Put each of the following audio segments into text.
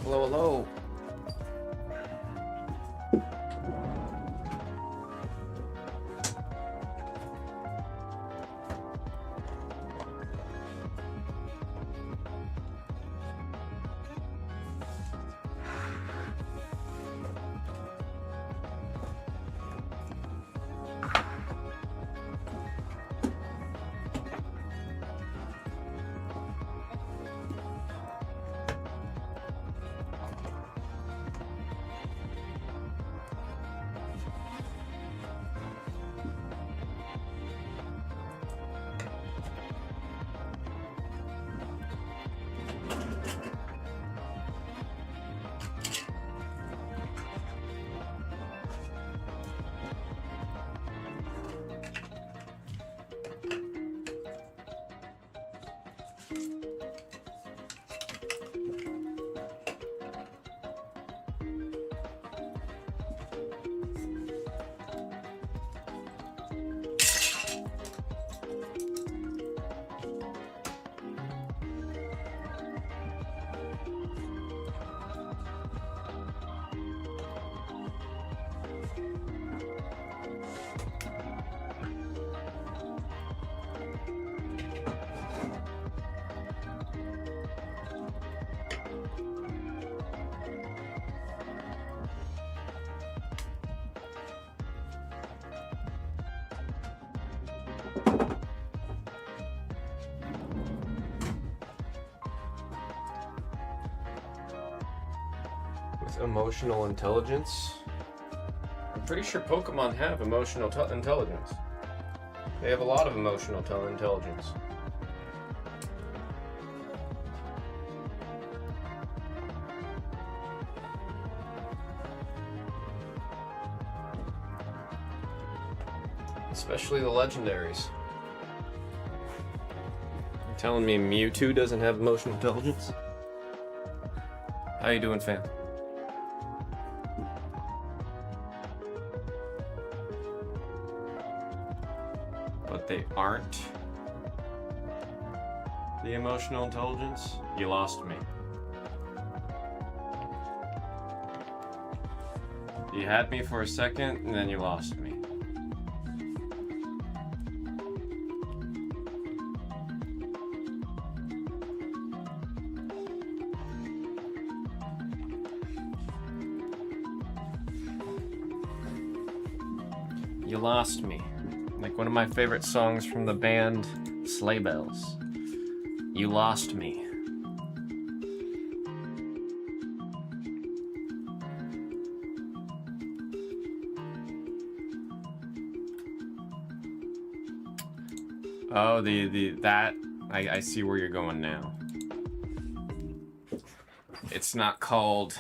Hello, hello. With emotional intelligence? I'm pretty sure Pokemon have emotional intelligence. They have a lot of emotional intelligence. Especially the legendaries. You're telling me Mewtwo doesn't have emotional intelligence? How you doing, fam? But they aren't the emotional intelligence? You lost me. You had me for a second, and then you lost me. You lost me. Like one of my favorite songs from the band Sleigh Bells. You lost me. Oh, I see where you're going now. It's not called...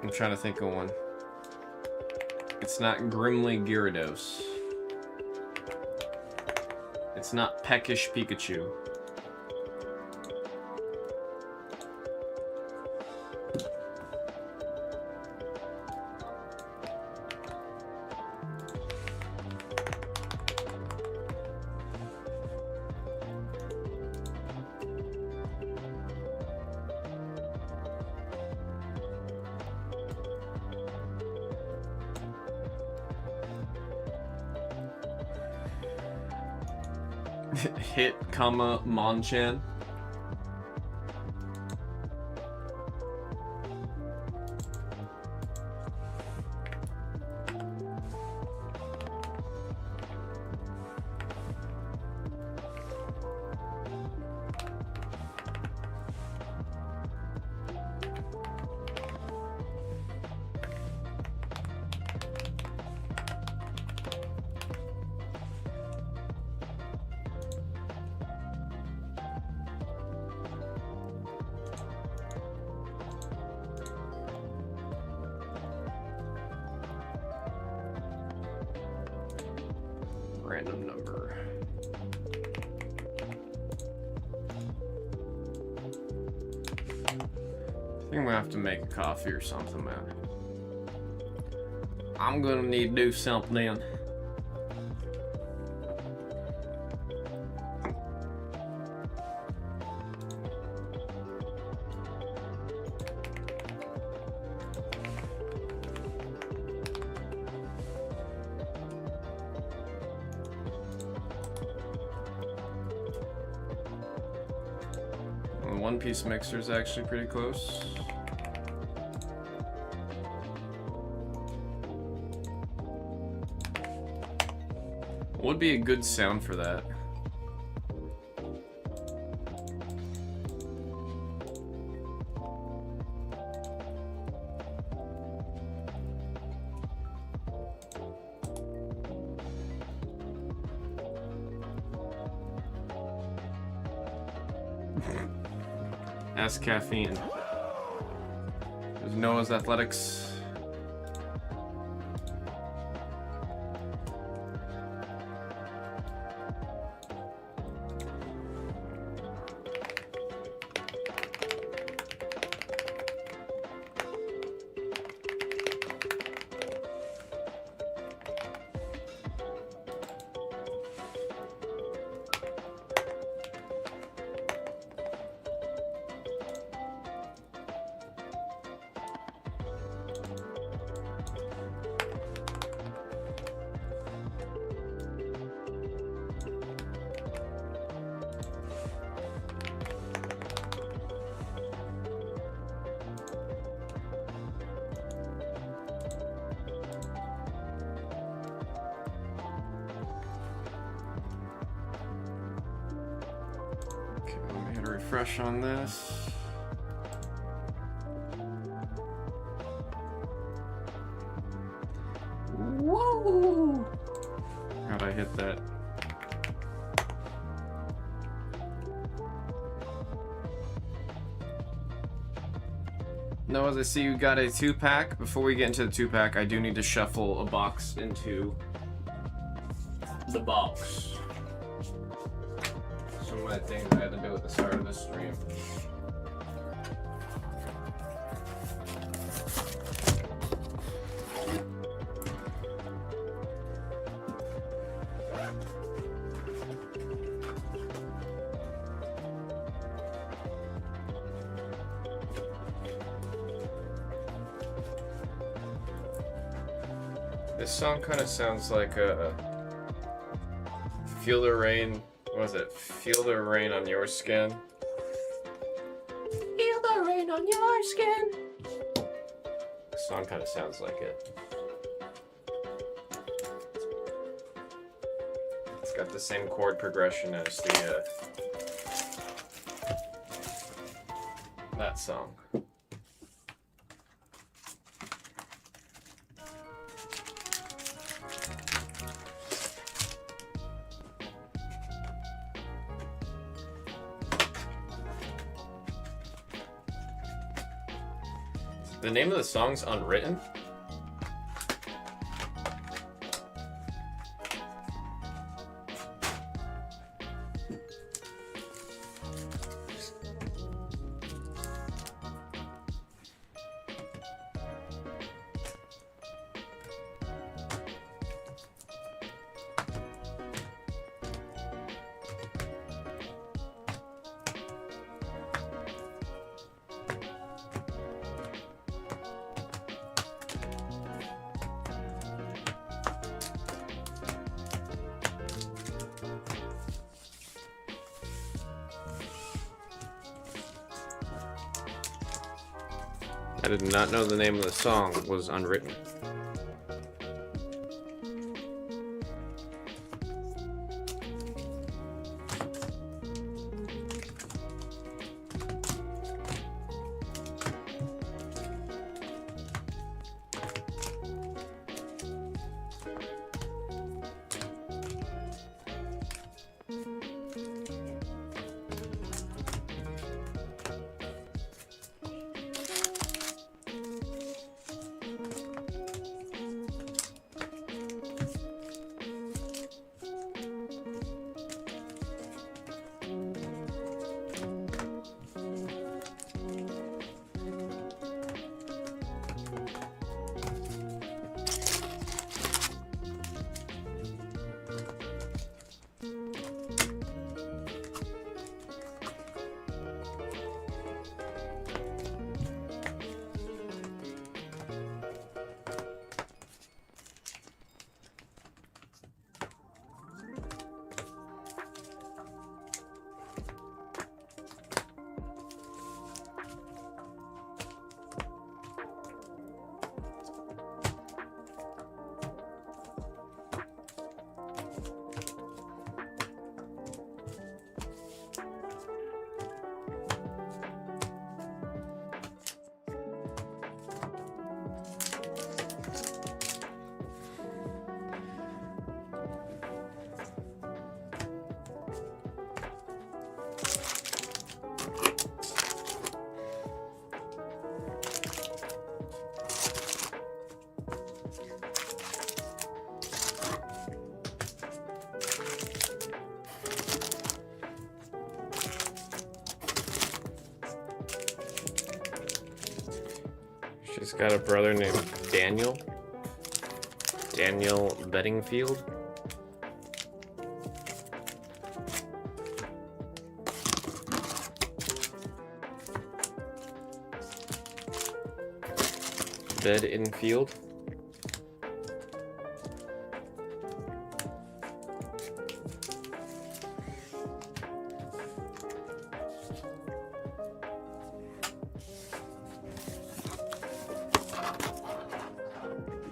I'm trying to think of one. It's not Grimly Gyarados. It's not Peckish Pikachu. Hit, Monchan. Random number. I think I'm gonna have to make a coffee or something, man. I'm gonna need to do something. one-piece mixer is actually pretty close. What would be a good sound for that? As caffeine. There's Noah's Athletics. Refresh on this. Whoa! How'd I hit that? No, as I see you got a 2-pack. Before we get into the 2-pack, I do need to shuffle a box into the box. Some of my things I had to do at the start of the stream. This song kind of sounds like a Feel the Rain. What was it? Feel the rain on your skin. Feel the rain on your skin. This song kind of sounds like it. It's got the same chord progression as the that song. The name of the song's Unwritten. I did not know the name of the song was Unwritten. got a brother named Daniel. Daniel Bedingfield. Bedingfield.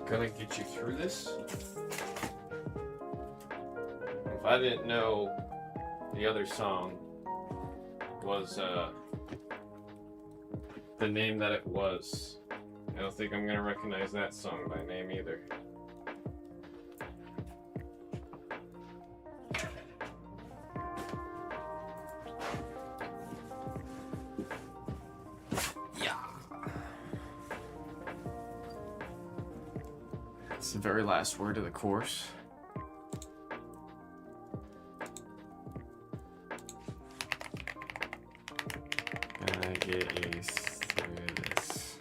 Gonna get you through this. If I didn't know the other song was the name that it was, I don't think I'm gonna recognize that song by name either. It's the very last word of the course. Gonna get you through this.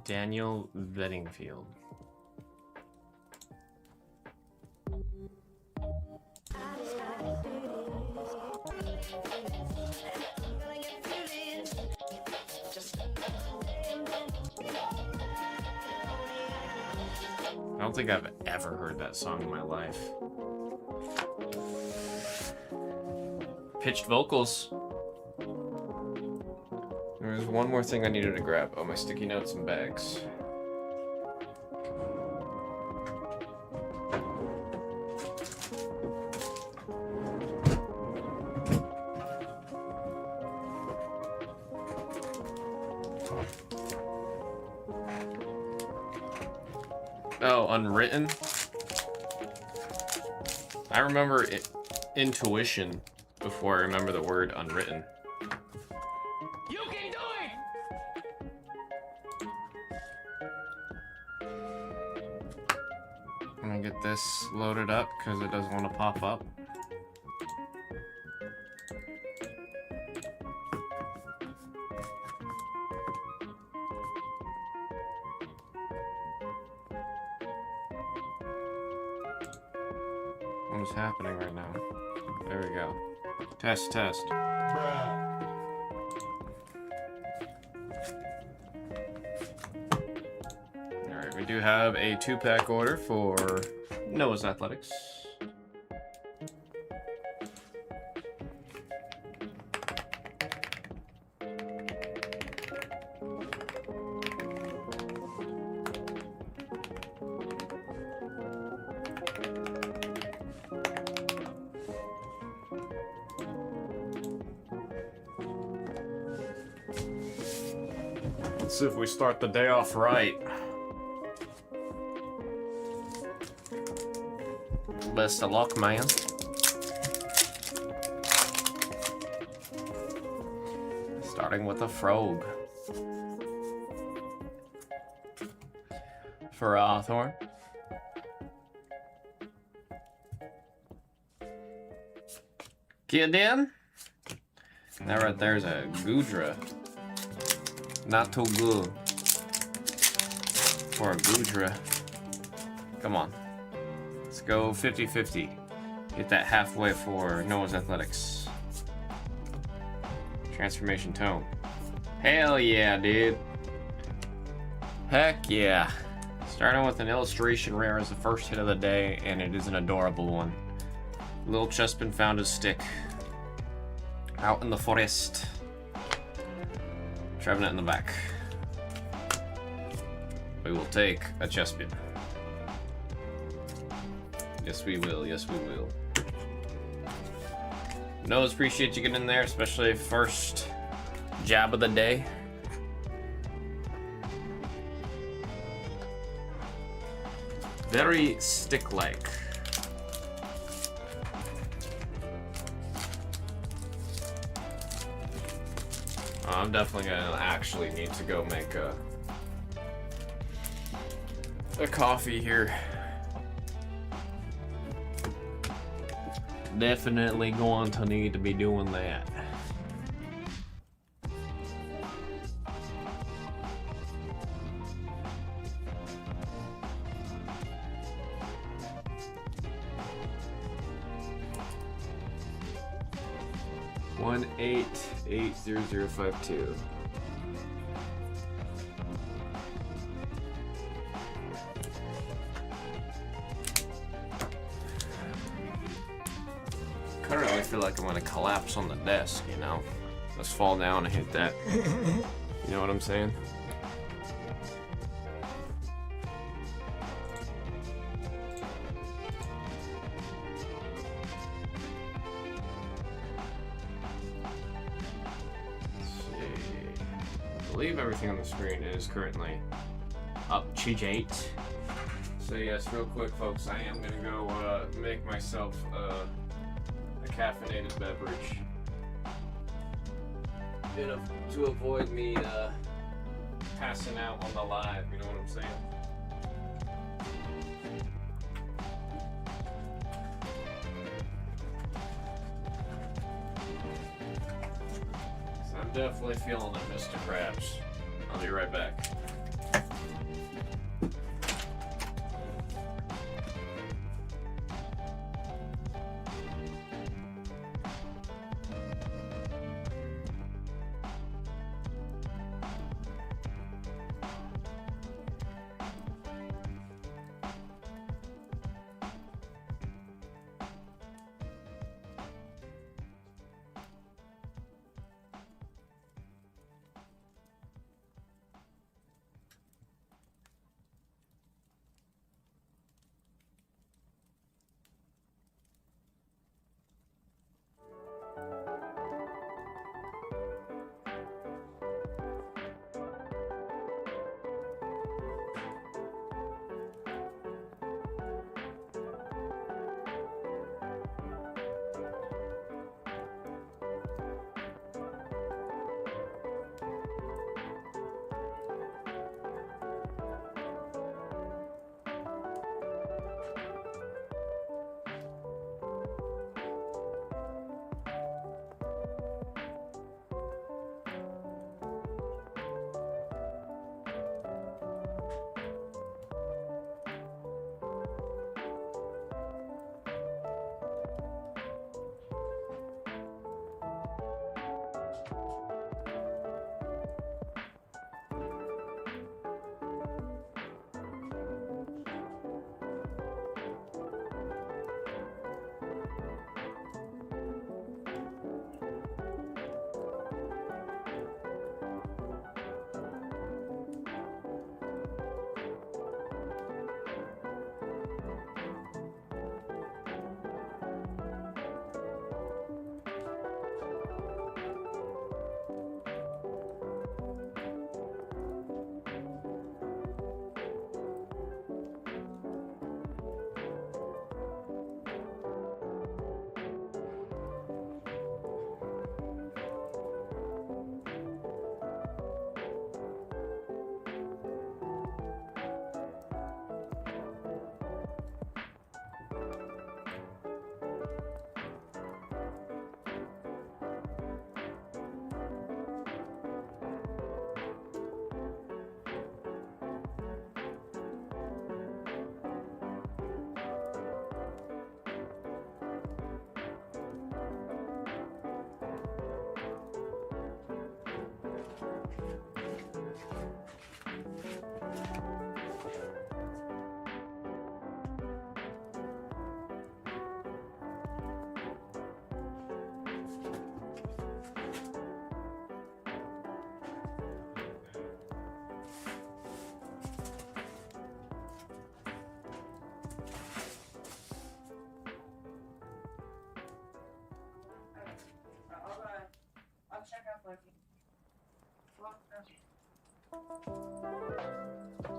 Daniel Bedingfield. I don't think I've ever heard that song in my life. Pitched vocals. There's one more thing I needed to grab. Oh, my sticky notes and bags. Oh, Unwritten. I remember intuition before I remember the word unwritten. You can do it! I'm gonna get this loaded up because it doesn't want to pop up. What is happening right now? There we go. Test, test. Alright, we do have a 2-pack order for Noah's Athletics. Let's see if we start the day off right. Best of luck, man. Starting with a frog. For Hawthorne. Get in. That right there's a Gudra. Not too good for a Gudra. Come on. Let's go 50-50. Get that halfway for Noah's Athletics. Transformation Tome. Hell yeah, dude. Heck yeah. Starting with an illustration rare as the first hit of the day, and it is an adorable one. Little Chespin found his stick. Out in the forest. Trevenant in the back. We will take a Chespin. Yes, we will. Yes, we will. Noahs, appreciate you getting in there, especially first jab of the day. Very stick-like. I'm definitely gonna actually need to go make a coffee here. Definitely going to need to be doing that. One 88052. Currently, I feel like I'm gonna collapse on the desk, you know? Just fall down and hit that. You know what I'm saying? Let's see. I believe everything on the screen is currently up to date. So yes, real quick, folks, I am gonna go make myself a caffeinated beverage to avoid me passing out on the live, you know what I'm saying? So I'm definitely feeling it, Mr. Krabs. I'll be right back.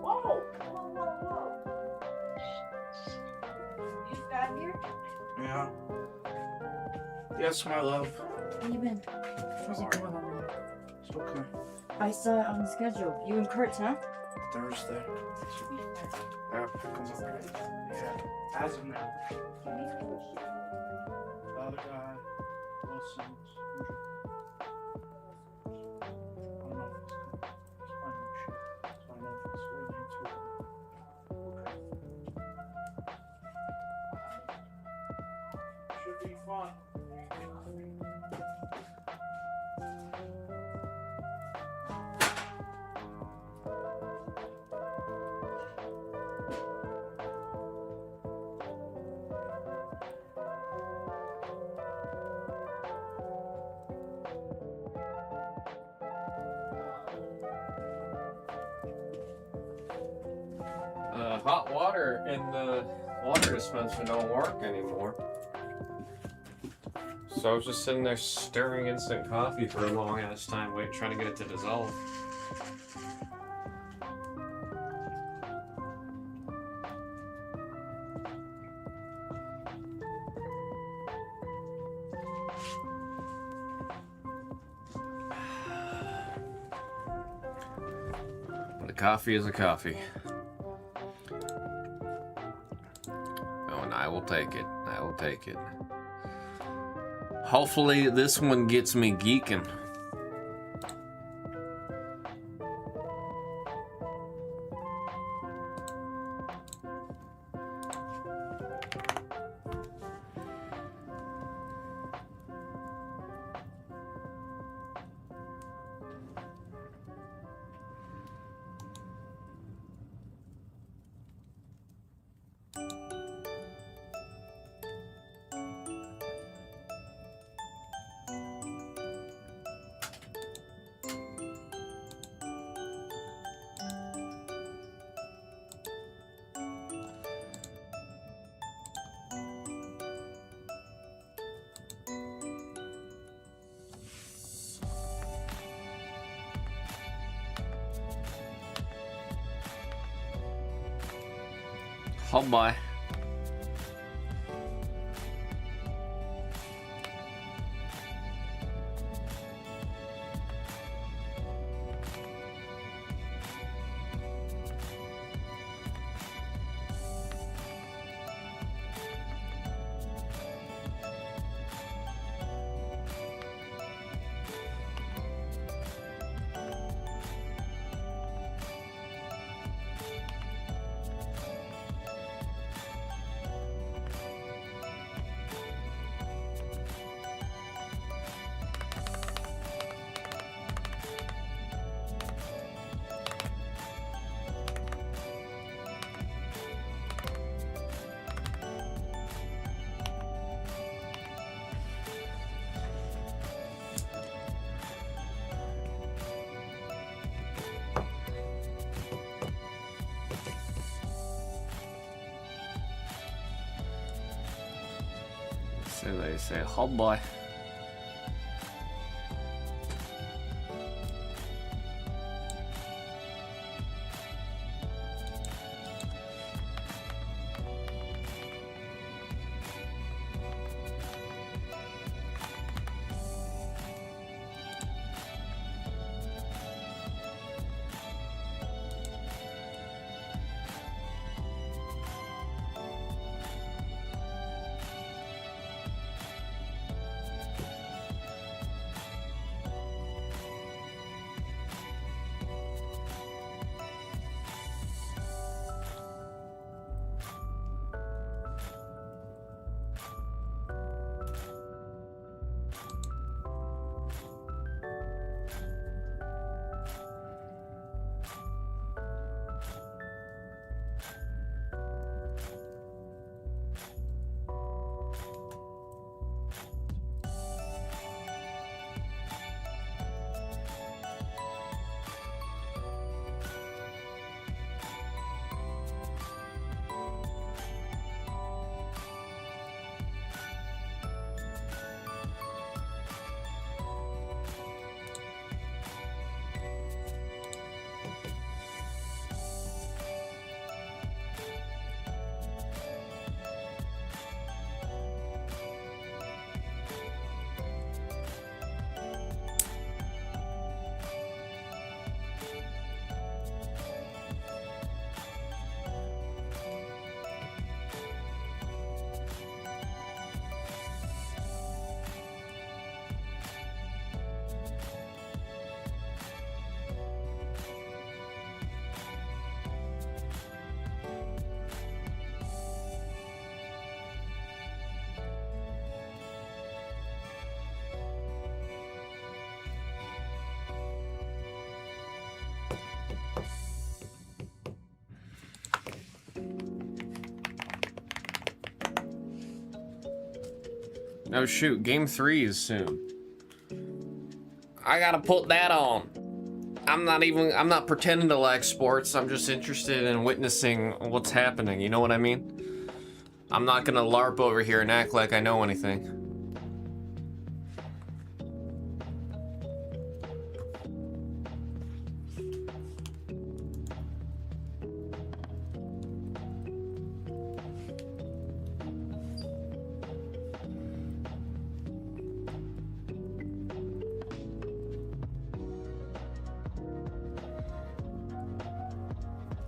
Whoa! Whoa! You got here? Yeah. Yes, my love. Where you been? How's it going over there? It's okay. I saw it on the schedule. You and Kurt, huh? Thursday. Yeah, come on. Yeah. As of now. other guy. Wilson. I don't know if it's playing shit. So I don't know if it's related to it. Should be fun. Hot water in the water dispenser don't work anymore. So I was just sitting there stirring instant coffee for a long ass time, trying to get it to dissolve. The coffee is a coffee. I will take it. I will take it. Hopefully this one gets me geeking. Oh boy. So they say, oh boy. Oh shoot, game 3 is soon. I gotta put that on. I'm not pretending to like sports. I'm just interested in witnessing what's happening. You know what I mean? I'm not gonna LARP over here and act like I know anything.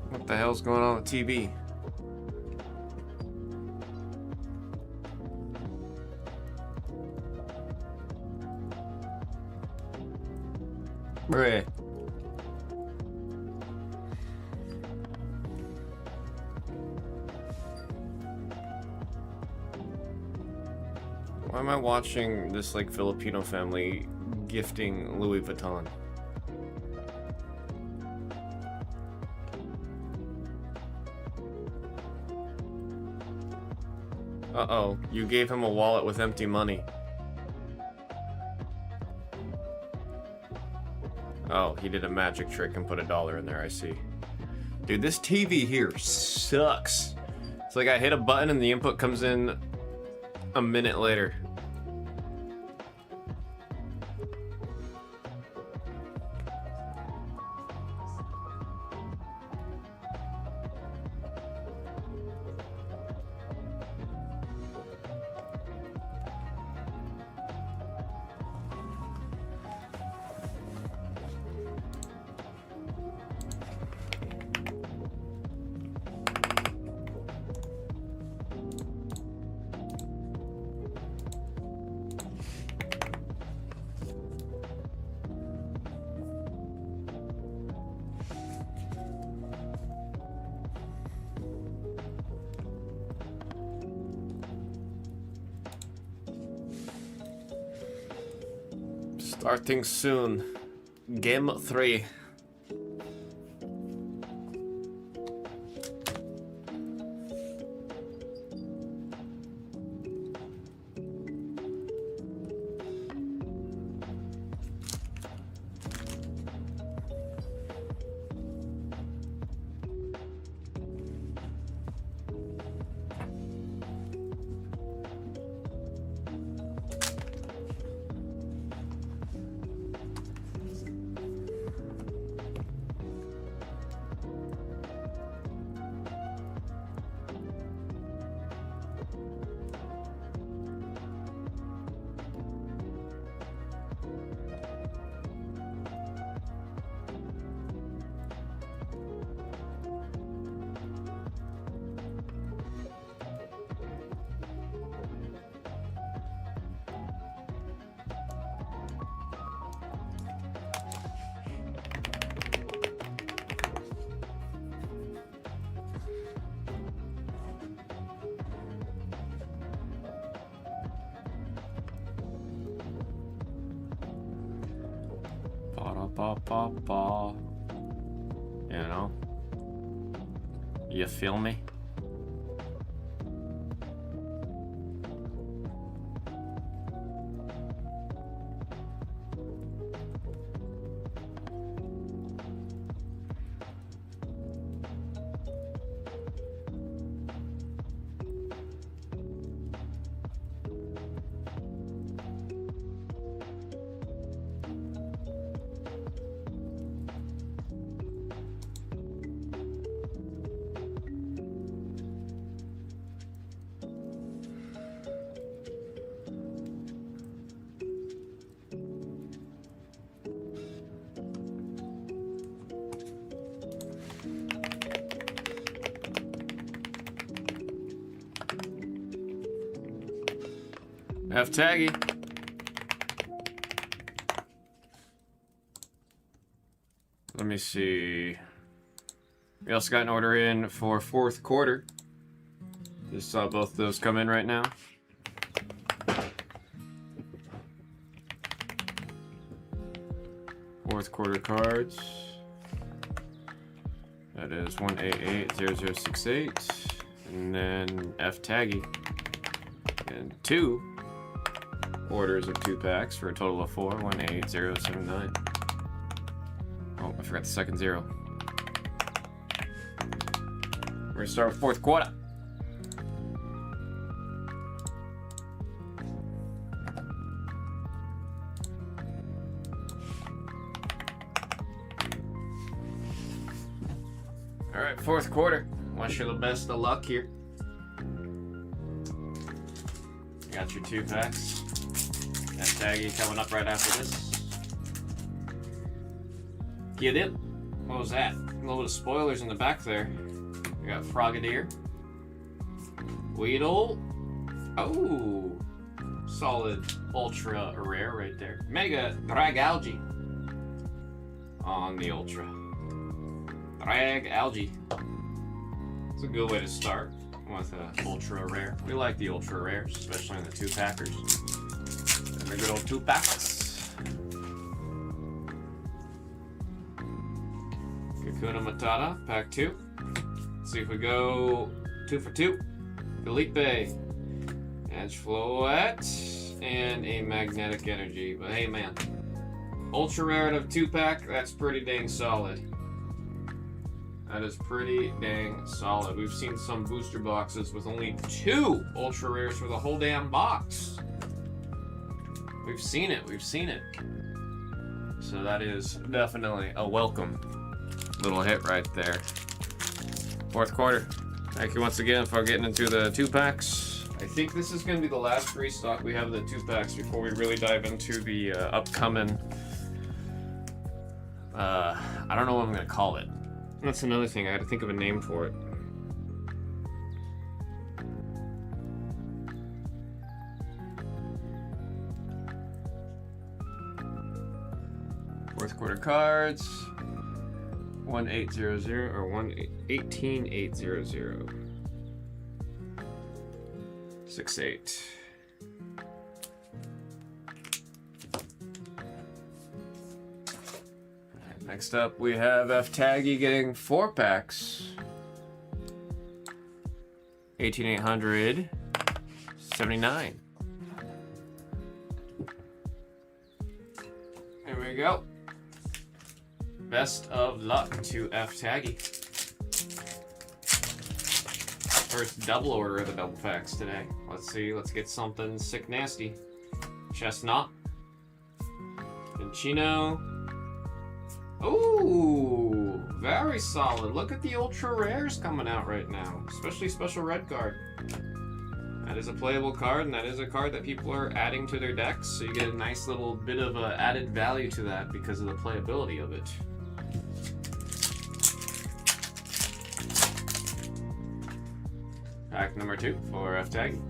What the hell's going on with TV? Bruh. Why am I watching this like Filipino family gifting Louis Vuitton? Uh-oh, you gave him a wallet with empty money. Oh, he did a magic trick and put $1 in there, I see. Dude, this TV here sucks. It's like I hit a button and the input comes in a minute later. Starting soon. Game 3. Ba-da-ba-ba-ba. You know? You feel me? F-Taggy. Let me see. We also got an order in for 4th quarter. Just saw both of those come in right now. Fourth quarter cards. That is 1880068. And then F-Taggy. And 2 orders of 2 packs for a total of 4. 18079. Oh, I forgot the second 0. We're gonna start with fourth quarter. All right, fourth quarter. Wish you the best of luck here. You got your 2 packs. That taggy coming up right after this. Get it? What was that? A little bit of spoilers in the back there. We got Frogadier. Weedle. Oh, solid ultra rare right there. Mega Drag Algae on the ultra. Drag Algae. It's a good way to start with ultra rare. We like the ultra rares, especially in the 2 packers. And the good old 2 packs. Kakuna Matata, pack 2. Let's see if we go 2 for 2. Felipe, Edge Floette, and a Magnetic Energy. But hey, man, ultra rare out of 2 pack. That's pretty dang solid. That is pretty dang solid. We've seen some booster boxes with only 2 ultra rares for the whole damn box. We've seen it. We've seen it. So that is definitely a welcome little hit right there. Fourth quarter. Thank you once again for getting into the 2 packs. I think this is going to be the last restock we have of the 2 packs before we really dive into the upcoming. I don't know what I'm going to call it. That's another thing. I had to think of a name for it. Fourth quarter cards. 1800 or 18800. 68. Next up, we have F-Taggy getting 4 packs. 18879. There we go. Best of luck to F-Taggy. First double order of the double packs today. Let's see, let's get something sick nasty. Chestnut. Pinchino. Ooh, very solid. Look at the ultra rares coming out right now, especially special red card. That is a playable card, and that is a card that people are adding to their decks, so you get a nice little bit of added value to that because of the playability of it. Pack number 2 for F-Tag.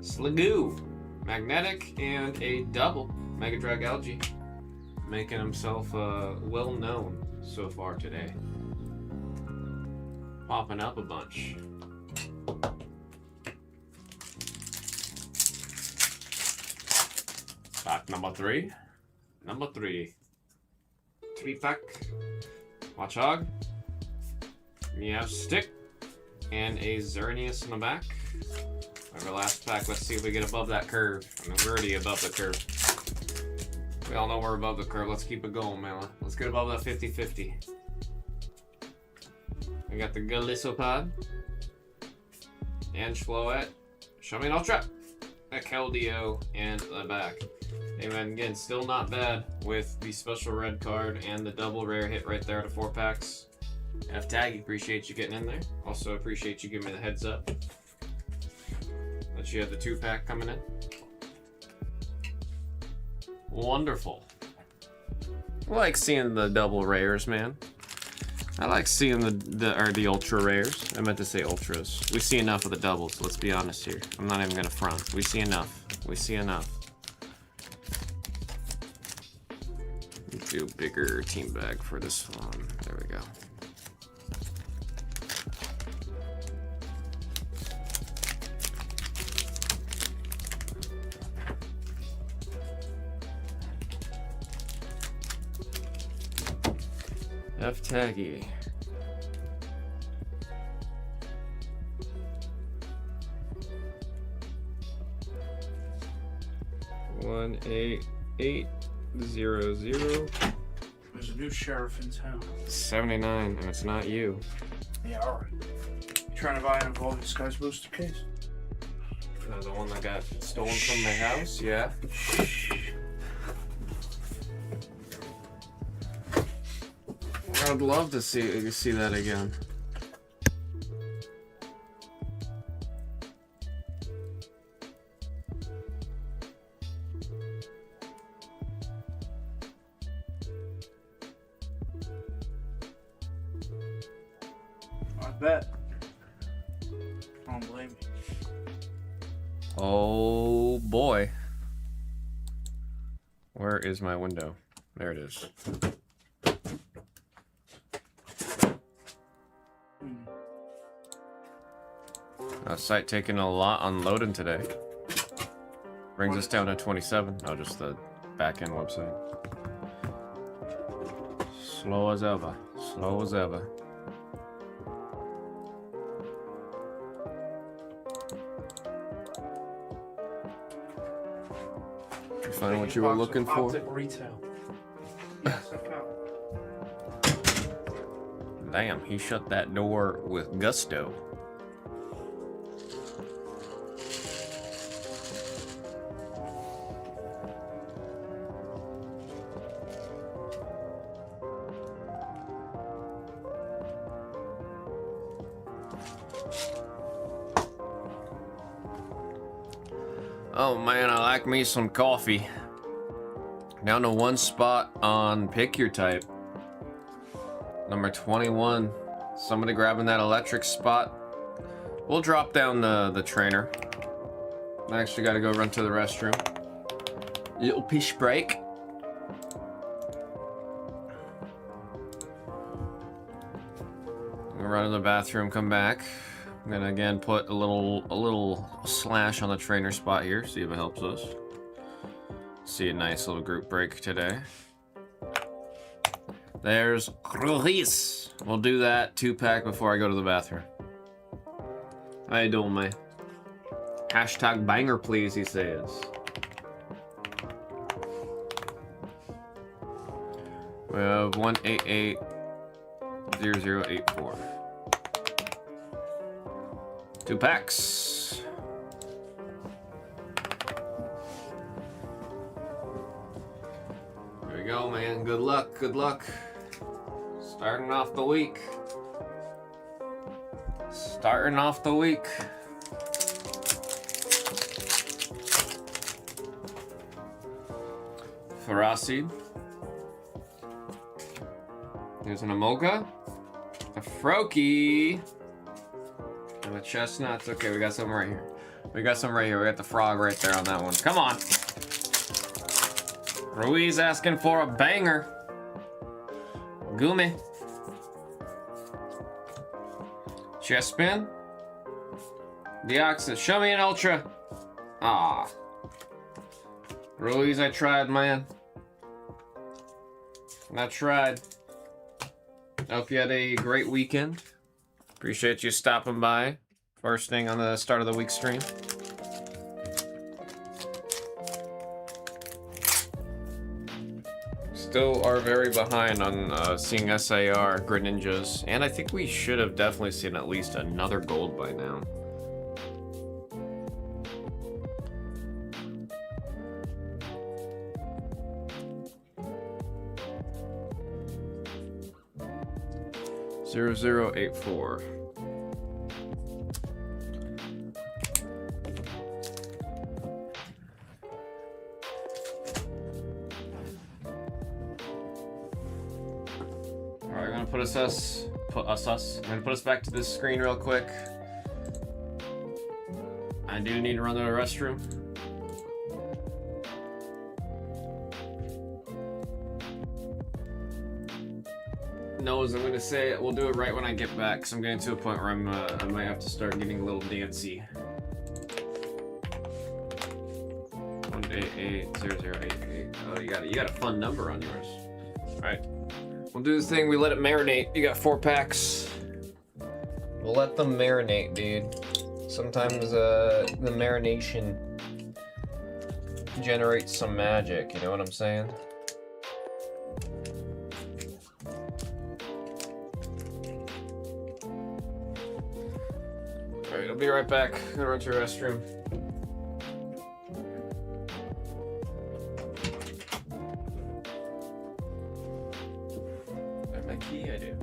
Sligoo, Magnetic, and a double Mega Drag Algae. Making himself well known so far today. Popping up a bunch. Pack number 3. Number 3. 3-pack. Watchog. Meowstick. And a Xerneas in the back. Our last pack, let's see if we get above that curve. I mean, we're already above the curve. We all know we're above the curve. Let's keep it going, man. Let's get above that 50-50. We got the Galissopod. And Floette. Shaman Ultra. A Keldeo and the back. Hey man, again, still not bad with the special red card and the double rare hit right there to 4 packs. F-Tag, appreciate you getting in there. Also appreciate you giving me the heads up that you have the 2-pack coming in. Wonderful. I like seeing the double rares, man. I like seeing the ultra rares. I meant to say ultras. We see enough of the doubles, let's be honest here. I'm not even gonna front. We see enough. We see enough. Let's do a bigger team bag for this one. There we go. F-Taggy. 18800 There's a new sheriff in town. 79, and it's not you. Yeah, alright. You trying to buy and involve this guy's booster case? The one that got stolen from the house, yeah. I'd love to see that again. I bet. I don't blame you. Oh boy. Where is my window? There it is. Site taking a lot unloading today. Brings us down to 27. Oh, just the back-end website. Slow as ever. Slow as ever. You find what you were looking for? Optic retail. Yes, I found. Damn, he shut that door with gusto. Oh man, I like me some coffee. Down to one spot on pick your type. Number 21. Somebody grabbing that electric spot. We'll drop down the trainer. I actually gotta go run to the restroom. Little pish break. Run to the bathroom, come back. I'm gonna again put a little slash on the trainer spot here, see if it helps us. See a nice little group break today. There's Ruiz. We'll do that 2-pack before I go to the bathroom. How you doing, man? Hashtag banger, please, he says. We have 1880084. 2 packs. There we go, man. Good luck, good luck. Starting off the week. Starting off the week. Farasi. There's an Amoga. A Froakie. And the chestnuts. Okay, we got some right here. We got some right here. We got the frog right there on that one. Come on. Ruiz asking for a banger. Gumi. Chest spin. Deoxys. Show me an ultra. Ah. Ruiz, I tried, man. I tried. Hope you had a great weekend. Appreciate you stopping by. First thing on the start of the week stream. Still are very behind on seeing SAR Greninjas, and I think we should have definitely seen at least another gold by now. (0084). Alright, I'm gonna put us. I'm gonna put us back to this screen real quick. I do need to run to the restroom. No, as I'm gonna say, we'll do it right when I get back, because I'm getting to a point where I might have to start getting a little dancy. 1880088. Oh, you got a fun number on yours. All right, we'll do this thing. We let it marinate. You got 4 packs. We'll let them marinate, dude. Sometimes the marination generate some magic, you know what I'm saying? Alright, I'll be right back. I'm gonna run to the restroom. I have my key, I do.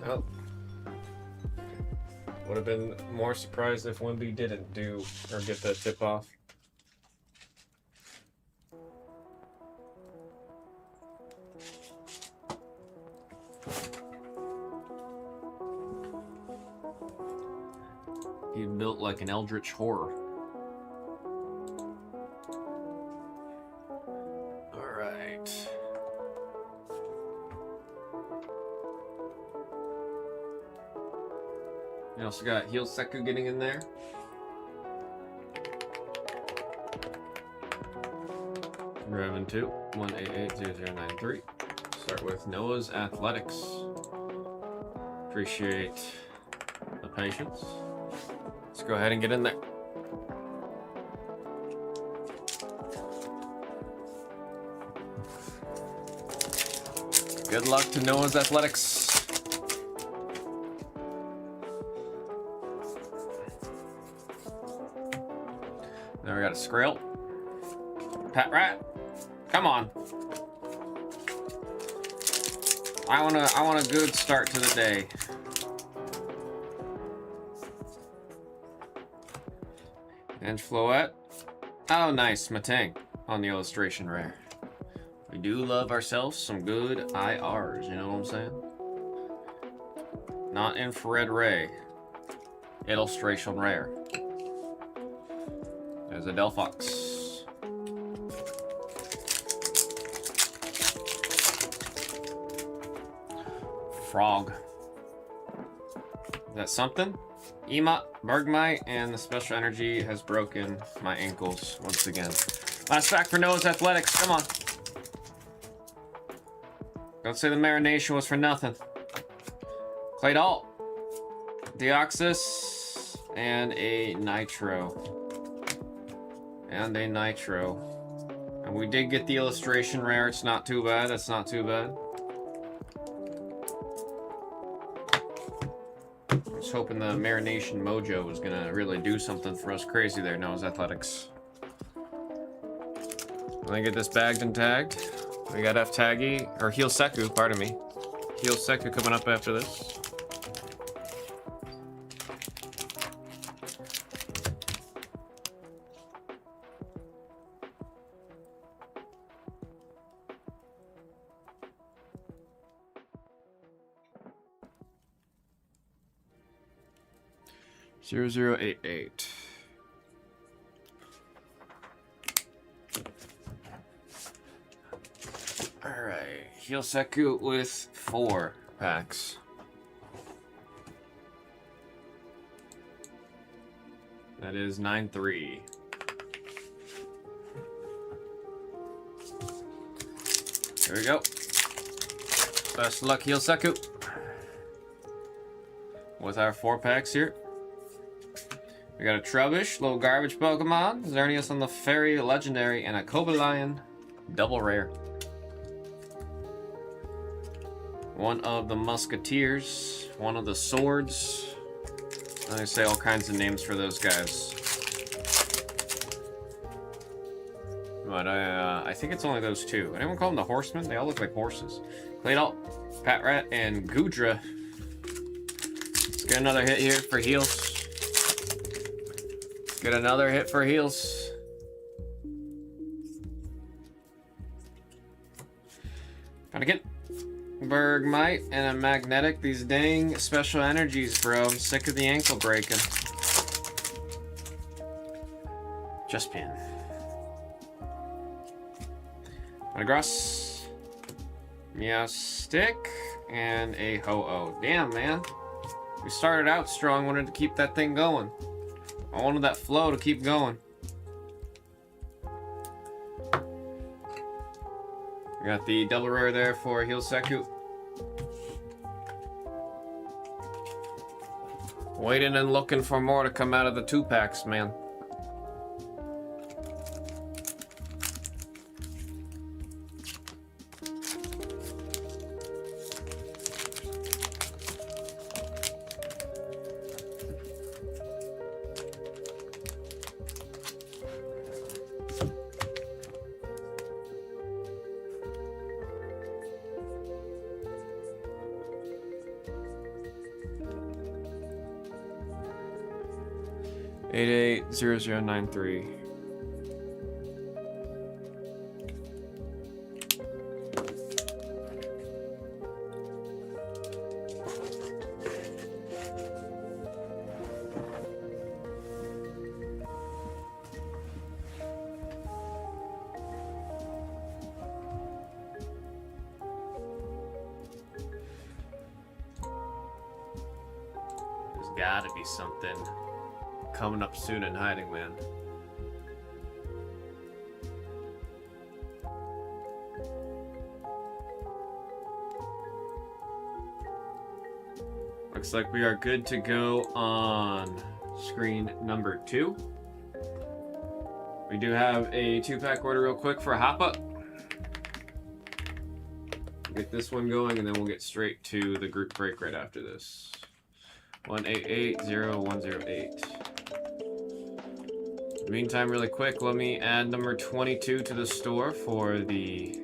Well, would have been more surprised if Wimby didn't do or get the tip off. He built like an eldritch horror. All right. We also got Heal Seku getting in there. Revan 2, 1880093. Start with Noah's Athletics. Appreciate the patience. Let's go ahead and get in there. Good luck to Noah's Athletics. Then we got a Skrill. Pat Rat. Come on. I want a good start to the day. And Floette. Oh, nice. Matang on the illustration rare. We do love ourselves some good IRs, you know what I'm saying? Not infrared ray. Illustration rare. There's a Delphox. Frog. Is that something? Emot, Bergmite, and the special energy has broken my ankles once again. Last pack for Noah's Athletics. Come on. Don't say the marination was for nothing. Claydol, Deoxys, and a Nitro. And a Nitro. And we did get the illustration rare. It's not too bad. That's not too bad. I was hoping the marination mojo was gonna really do something for us crazy there, Noah's Athletics. Let me get this bagged and tagged. We got F-Taggy, or Heal Seku, pardon me. Heal Seku coming up after this. Zero 0088. Alright, Heal Seku with 4 packs. That is 9-3. Here we go. Best of luck, Heal Seku. With our 4 packs here. We got a Trubbish, little garbage Pokemon, Xerneas on the Fairy Legendary, and a Cobalion double rare. One of the Musketeers, one of the Swords. I say all kinds of names for those guys. But I think it's only those 2. Anyone call them the Horsemen? They all look like horses. Claydol, Patrat, and Goodra. Let's get another hit here for heals. Get another hit for heals. Gotta get Bergmite and a Magnetic. These dang special energies, bro. I'm sick of the ankle breaking. Just pin. Metagross. Meowstic. And a Ho-Oh. Damn, man. We started out strong. Wanted to keep that thing going. I wanted that flow to keep going. We got the double rare there for Heal Seku. Waiting and looking for more to come out of the 2 packs, man. Eight 0093. There's gotta be something coming up soon in hiding, man. Looks like we are good to go on screen number 2. We do have a 2-pack order real quick for a hop-up. Get this one going, and then we'll get straight to the group break right after this. 1880108. In the meantime, really quick, let me add number 22 to the store for the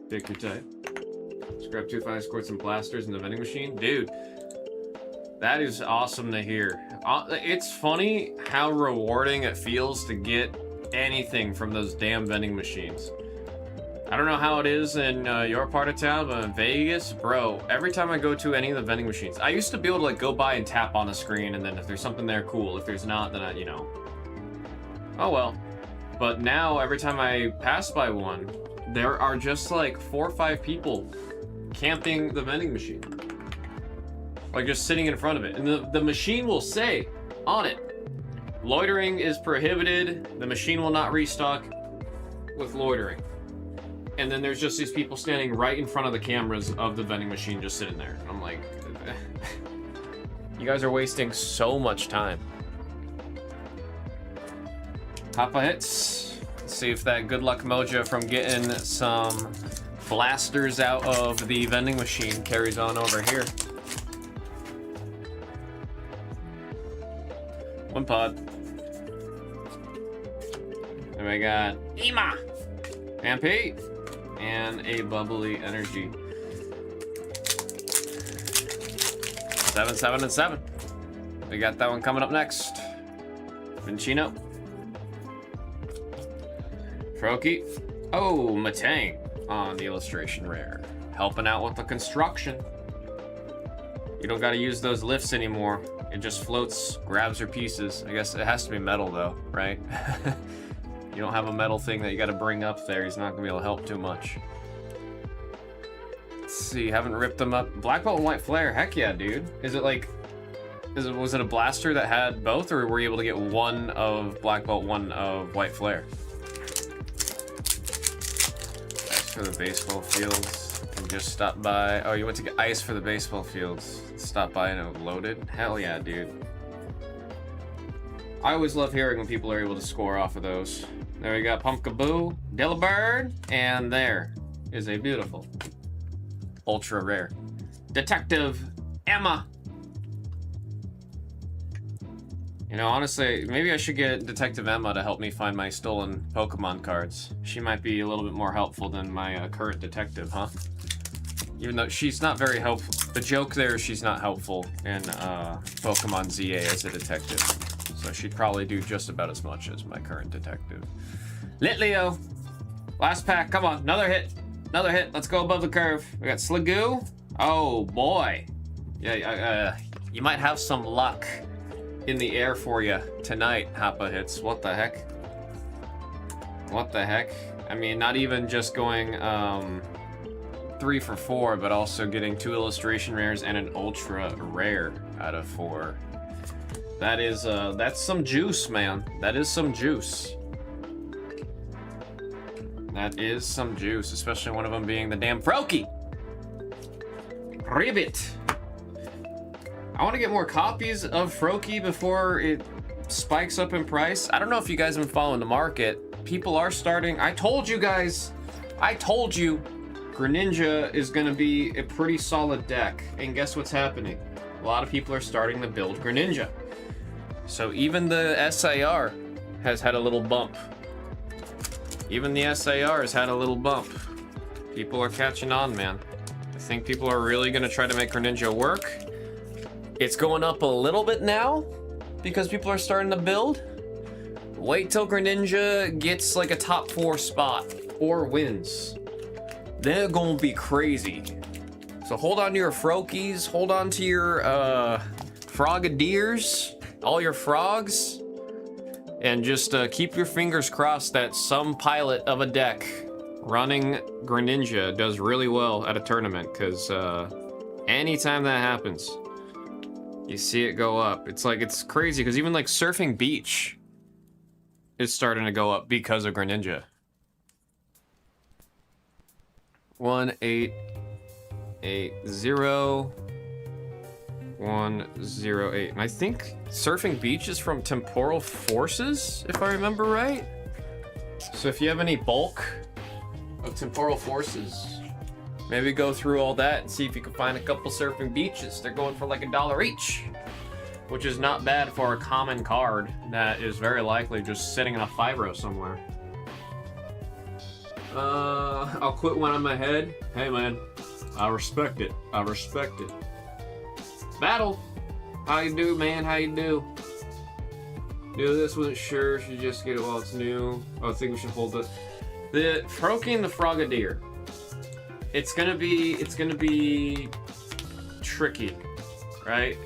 Victor type. Let's grab 2 fine squirts and blasters in the vending machine. Dude, that is awesome to hear. It's funny how rewarding it feels to get anything from those damn vending machines. I don't know how it is in your part of town, but in Vegas, bro, every time I go to any of the vending machines, I used to be able to like go by and tap on the screen, and then if there's something there, cool. If there's not, then I, you know, oh well. But now every time I pass by one, there are just like 4 or 5 people camping the vending machine, like just sitting in front of it, and the machine will say on it, loitering is prohibited. The machine will not restock with loitering. And then there's just these people standing right in front of the cameras of the vending machine just sitting there. I'm like, you guys are wasting so much time. Papa hits. Let's see if that good luck mojo from getting some blasters out of the vending machine carries on over here. 1 pod. And we got Ema and Pete. And a bubbly energy. 7, 7, and 7. We got that one coming up next. Vincino. Froakie. Oh, Matang on the illustration rare. Helping out with the construction. You don't gotta use those lifts anymore. It just floats, grabs your pieces. I guess it has to be metal though, right? You don't have a metal thing that you got to bring up there. He's not going to be able to help too much. Let's see. Haven't ripped them up. Black Belt and White Flare. Heck yeah, dude. Is it like... Was it a blaster that had both, or were you able to get one of Black Belt, one of White Flare? Ice for the baseball fields. And just stopped by... Oh, you went to get ice for the baseball fields. Stopped by and it was loaded? Hell yeah, dude. I always love hearing when people are able to score off of those. There we got Pumpkaboo, Delibird, and there is a beautiful ultra rare Detective Emma. You know, honestly, maybe I should get Detective Emma to help me find my stolen Pokemon cards. She might be a little bit more helpful than my current detective, huh? Even though she's not very helpful. The joke there is she's not helpful in Pokemon ZA as a detective. So she'd probably do just about as much as my current detective. Litleo. Last pack. Come on. Another hit. Another hit. Let's go above the curve. We got Sligoo. Oh, boy. Yeah, you might have some luck in the air for you tonight, Happa hits. What the heck? What the heck? I mean, not even just going 3 for 4, but also getting 2 illustration rares and an ultra rare out of 4. That is, that's some juice, man. That is some juice. That is some juice, especially one of them being the damn Froakie. Ribbit. I want to get more copies of Froakie before it spikes up in price. I don't know if you guys have been following the market. People are starting. I told you guys. I told you. Greninja is going to be a pretty solid deck. And guess what's happening? A lot of people are starting to build Greninja. So even the SAR has had a little bump. Even the SAR has had a little bump. People are catching on, man. I think people are really going to try to make Greninja work. It's going up a little bit now because people are starting to build. Wait till Greninja gets like a top 4 spot or wins. They're going to be crazy. So hold on to your Froakies, hold on to your Frogadiers, all your frogs, and just keep your fingers crossed that some pilot of a deck running Greninja does really well at a tournament, because anytime that happens, you see it go up. It's like, it's crazy, because even like Surfing Beach is starting to go up because of Greninja. 1880. 108. And I think Surfing Beach is from Temporal Forces, if I remember right. So if you have any bulk of Temporal Forces, maybe go through all that and see if you can find a couple Surfing Beaches. They're going for like $1 each, which is not bad for a common card that is very likely just sitting in a Fibro somewhere. I'll quit one on my head. Hey man, I respect it. I respect it. Battle, how you do, man? How you do? Knew this wasn't sure. Should just get it while it's new. Oh, I think we should hold it. The Froaking the Frogadier. It's gonna be tricky, right?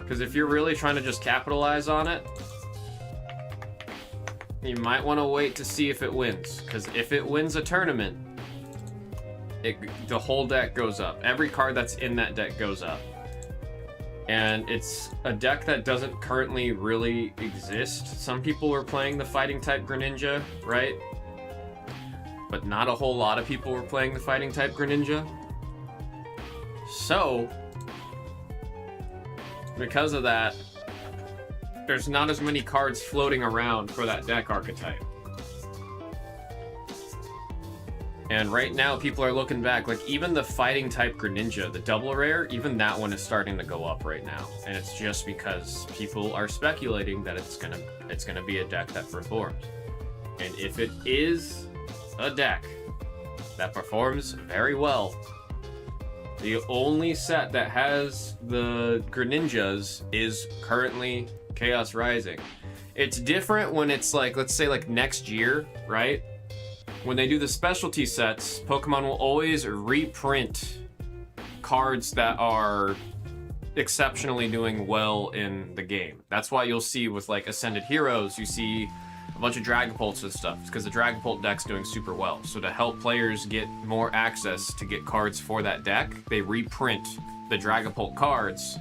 Because if you're really trying to just capitalize on it, you might want to wait to see if it wins. Because if it wins a tournament, the whole deck goes up. Every card that's in that deck goes up. And it's a deck that doesn't currently really exist. Some people were playing the fighting type Greninja, right? But not a whole lot of people were playing the fighting type Greninja. So, because of that, there's not as many cards floating around for that deck archetype. And right now, people are looking back, like even the fighting type Greninja, the double rare, even that one is starting to go up right now. And it's just because people are speculating that it's gonna be a deck that performs. And if it is a deck that performs very well, the only set that has the Greninjas is currently Chaos Rising. It's different when it's like, let's say like next year, right? When they do the specialty sets, Pokemon will always reprint cards that are exceptionally doing well in the game. That's why you'll see with like Ascended Heroes, you see a bunch of Dragapults and stuff. It's because the Dragapult deck's doing super well. So to help players get more access to get cards for that deck, they reprint the Dragapult cards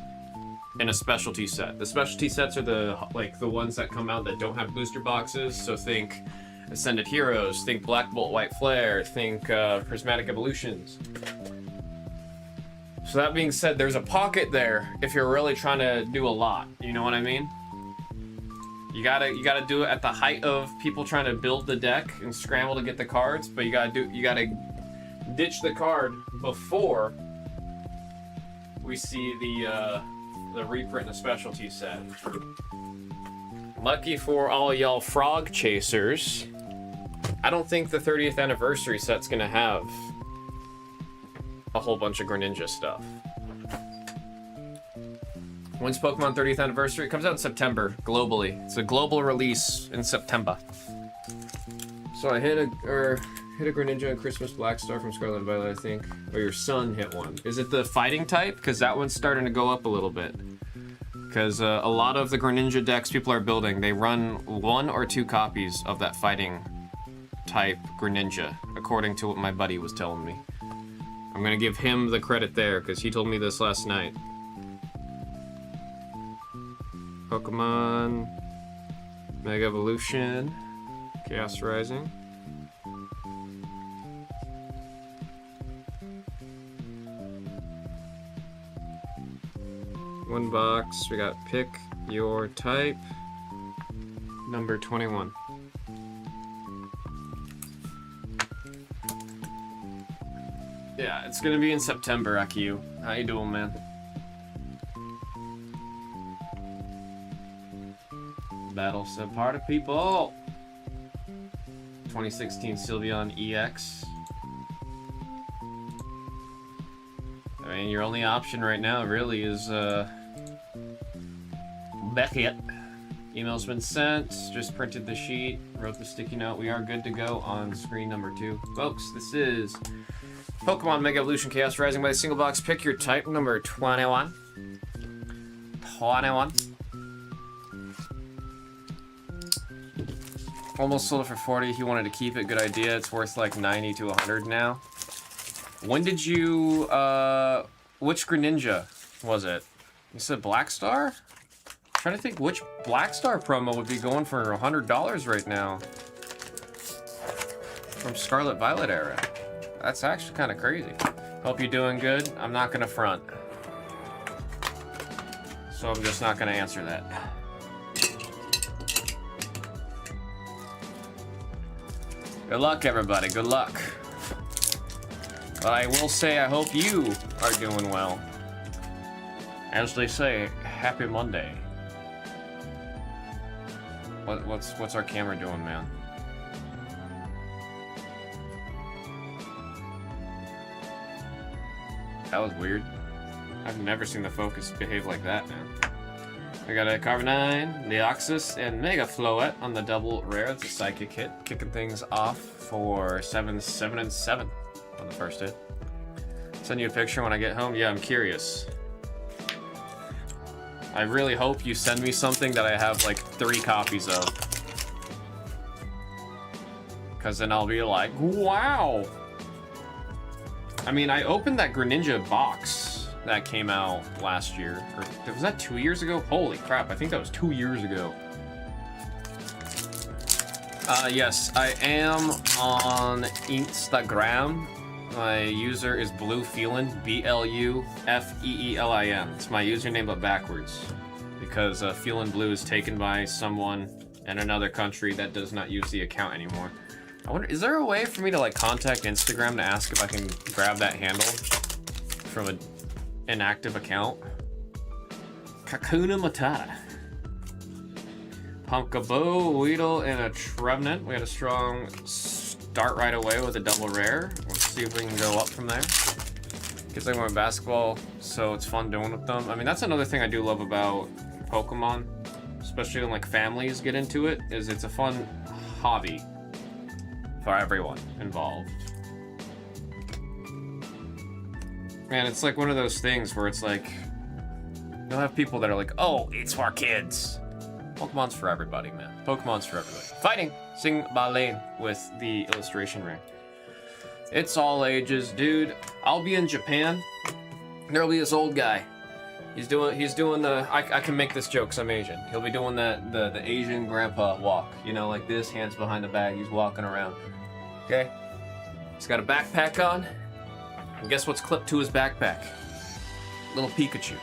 in a specialty set. The specialty sets are the ones that come out that don't have booster boxes. So think Ascended Heroes, think Black Bolt, White Flare, think Prismatic Evolutions. So that being said, there's a pocket there if you're really trying to do a lot. You know what I mean? You gotta do it at the height of people trying to build the deck and scramble to get the cards, but you gotta ditch the card before we see the reprint in the specialty set. Lucky for all y'all frog chasers, I don't think the 30th anniversary set's gonna have a whole bunch of Greninja stuff. When's Pokemon 30th anniversary? It comes out in September, globally. It's a global release in September. So I hit a Greninja and Christmas Black Star from Scarlet and Violet, I think. Or your son hit one. Is it the fighting type? Because that one's starting to go up a little bit. Because a lot of the Greninja decks people are building, they run 1 or 2 copies of that fighting type Greninja, according to what my buddy was telling me. I'm gonna give him the credit there, because he told me this last night. Pokemon Mega Evolution, Chaos Rising. One box, we got Pick Your Type, number 21. Yeah, it's gonna be in September, Akiu. How you doing, man? Battle said party people. 2016 Sylveon EX. I mean, your only option right now really is Beckett. Email's been sent, just printed the sheet, wrote the sticky note. We are good to go on screen number 2. Folks, this is Pokemon Mega Evolution Chaos Rising by the single box. Pick your type, number 21. 21. Almost sold it for 40. He wanted to keep it. Good idea. It's worth like 90 to 100 now. When did you, which Greninja was it? You said Black Star? I'm trying to think which Black Star promo would be going for $100 right now. From Scarlet Violet era. That's actually kind of crazy. Hope you're doing good. I'm not gonna front. So I'm just not gonna answer that. Good luck, everybody. Good luck. But I will say, I hope you are doing well. As they say, happy Monday. What's our camera doing, man? That was weird. I've never seen the focus behave like that, man. I got a Carbonine, Deoxys, and Mega Floette on the double rare. It's a psychic hit, kicking things off for 7, 7, and 7 on the first hit. Send you a picture when I get home. Yeah, I'm curious. I really hope you send me something that I have like 3 copies of. Because then I'll be like, wow! I mean, I opened that Greninja box that came out last year. Or was that 2 years ago? Holy crap, I think that was 2 years ago. Yes, I am on Instagram. My user is BluFeelin, BLUFeelin. It's my username, but backwards. Because FeelinBlu is taken by someone in another country that does not use the account anymore. I wonder, is there a way for me to like contact Instagram to ask if I can grab that handle from an inactive account? Kakuna Matata. Pumpkaboo, Weedle, and a Trevenant. We had a strong start right away with a double rare. Let's see if we can go up from there. Kids like my basketball, so it's fun doing with them. I mean, that's another thing I do love about Pokemon, especially when like families get into it, is it's a fun hobby for everyone involved. And it's like one of those things where it's like, you'll have people that are like, oh, it's for kids. Pokemon's for everybody, man. Pokemon's for everybody. Fighting! Sing Balain with the illustration ring. It's all ages, dude. I'll be in Japan. There'll be this old guy. He's doing the, I can make this joke because I'm Asian. He'll be doing the Asian grandpa walk. You know, like this, hands behind the bag. He's walking around. Okay? He's got a backpack on. And guess what's clipped to his backpack? Little Pikachu.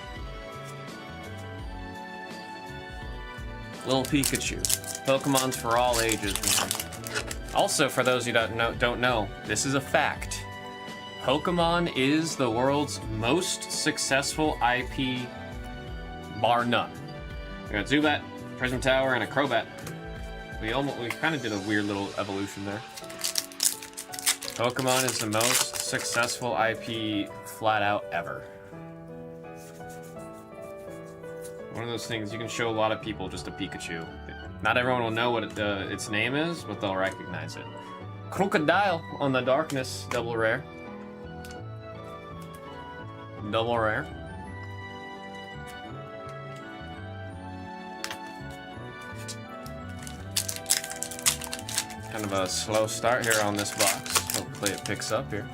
Little Pikachu. Pokemon's for all ages, man. Also, for those who don't know, this is a fact. Pokemon is the world's most successful IP, bar none. We got Zubat, Prism Tower, and a Crobat. We kind of did a weird little evolution there. Pokemon is the most successful IP flat out ever. One of those things you can show a lot of people just a Pikachu. Not everyone will know what its name is, but they'll recognize it. Crocodile on the Darkness, double rare. Double rare. Kind of a slow start here on this box. Hopefully it picks up here.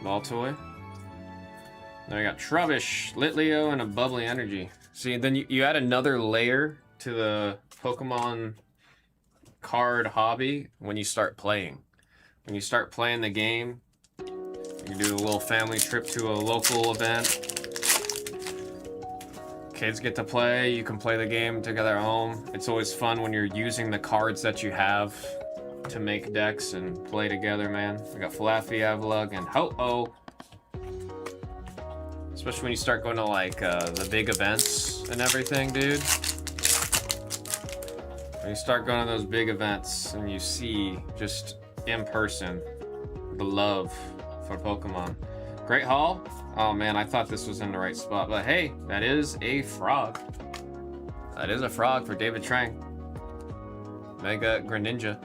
Baltoy. Then we got Trubbish, Litleo, and a Bubbly Energy. See, then you add another layer to the Pokemon card hobby when you start playing. When you start playing the game, you do a little family trip to a local event. Kids get to play, you can play the game together at home. It's always fun when you're using the cards that you have to make decks and play together, man. We got Flaffy, Avalugg, and Ho-Oh. Especially when you start going to like the big events and everything, dude. When you start going to those big events and you see just in person the love for Pokemon. Great Hall. Oh man, I thought this was in the right spot, but hey, that is a frog. That is a frog for David Trang. Mega Greninja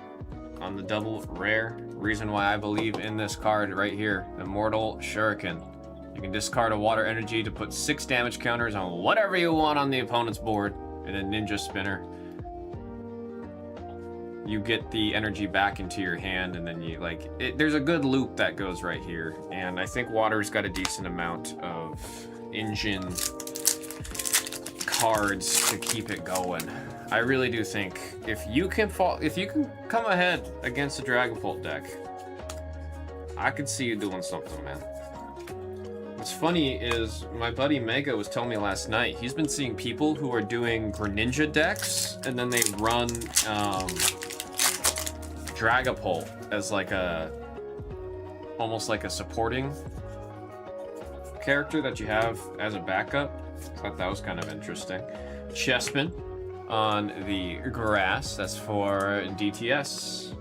on the double rare. Reason why I believe in this card right here, Immortal Shuriken. You can discard a water energy to put 6 damage counters on whatever you want on the opponent's board in a Ninja Spinner. You get the energy back into your hand, and then you there's a good loop that goes right here, and I think water's got a decent amount of engine cards to keep it going. I really do think if you can come ahead against a Dragonbolt deck, I could see you doing something, man. What's funny is my buddy Mega was telling me last night, he's been seeing people who are doing Greninja decks and then they run Dragapult as like almost like a supporting character that you have as a backup. I thought that was kind of interesting. Chespin on the grass, that's for DTS.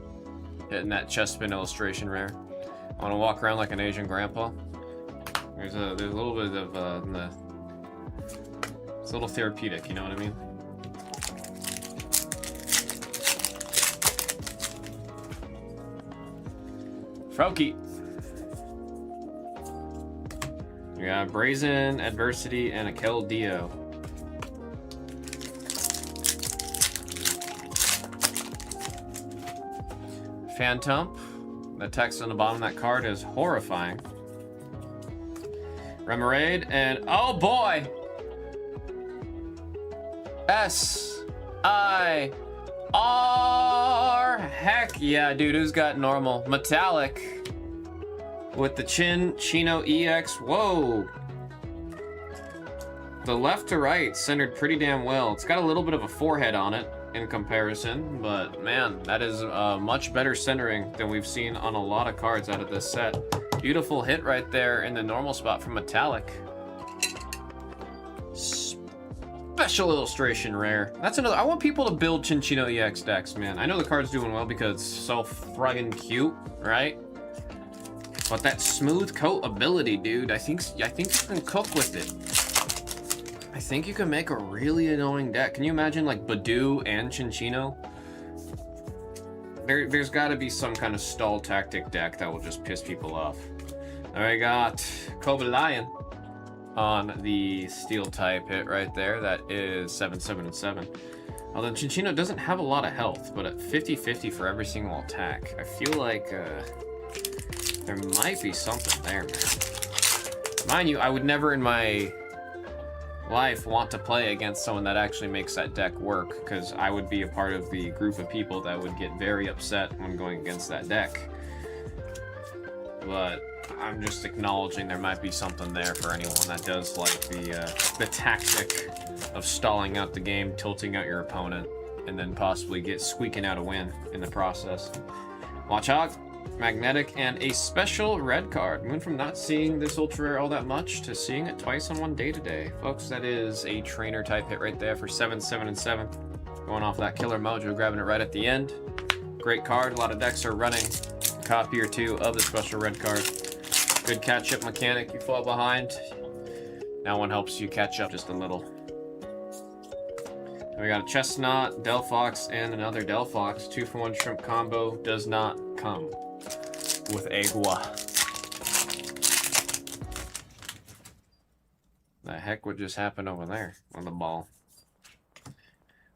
Hitting that Chespin illustration rare. I want to walk around like an Asian grandpa. There's a little bit of it's a little therapeutic, you know what I mean? Froakie. We got Brazen, Adversity, and a Keldeo. Phantump. The text on the bottom of that card is horrifying. Remoraid, and oh boy! S-I-R! Heck yeah, dude, who's got normal? Metallic. With the Chino EX, whoa! The left to right centered pretty damn well. It's got a little bit of a forehead on it in comparison, but man, that is much better centering than we've seen on a lot of cards out of this set. Beautiful hit right there in the normal spot from Metallic. Special illustration rare. That's another. I want people to build Chinchino EX decks, man. I know the card's doing well because it's so friggin' cute, right? But that smooth coat ability, dude, I think you can cook with it. I think you can make a really annoying deck. Can you imagine like Badoo and Chinchino? There's got to be some kind of stall tactic deck that will just piss people off. I got Cobalion on the steel type hit right there. That is 7/7/7. Although Chinchino doesn't have a lot of health, but at 50/50 for every single attack, I feel like there might be something there, man. Mind you, I would never in my life want to play against someone that actually makes that deck work, because I would be a part of the group of people that would get very upset when going against that deck. But I'm just acknowledging there might be something there for anyone that does like the tactic of stalling out the game, tilting out your opponent, and then possibly squeaking out a win in the process. Watchog, Magnetic, and a special red card. We went from not seeing this ultra rare all that much to seeing it twice on one day today. Folks, that is a trainer type hit right there for 7/7/7. Going off that killer mojo, grabbing it right at the end. Great card. A lot of decks are running a copy or two of the special red card. Good catch-up mechanic. You fall behind, now one helps you catch up just a little. And we got a Chestnut, Delphox, and another Delphox. 2-for-1 shrimp combo does not come with agua. The heck would just happen over there on the ball?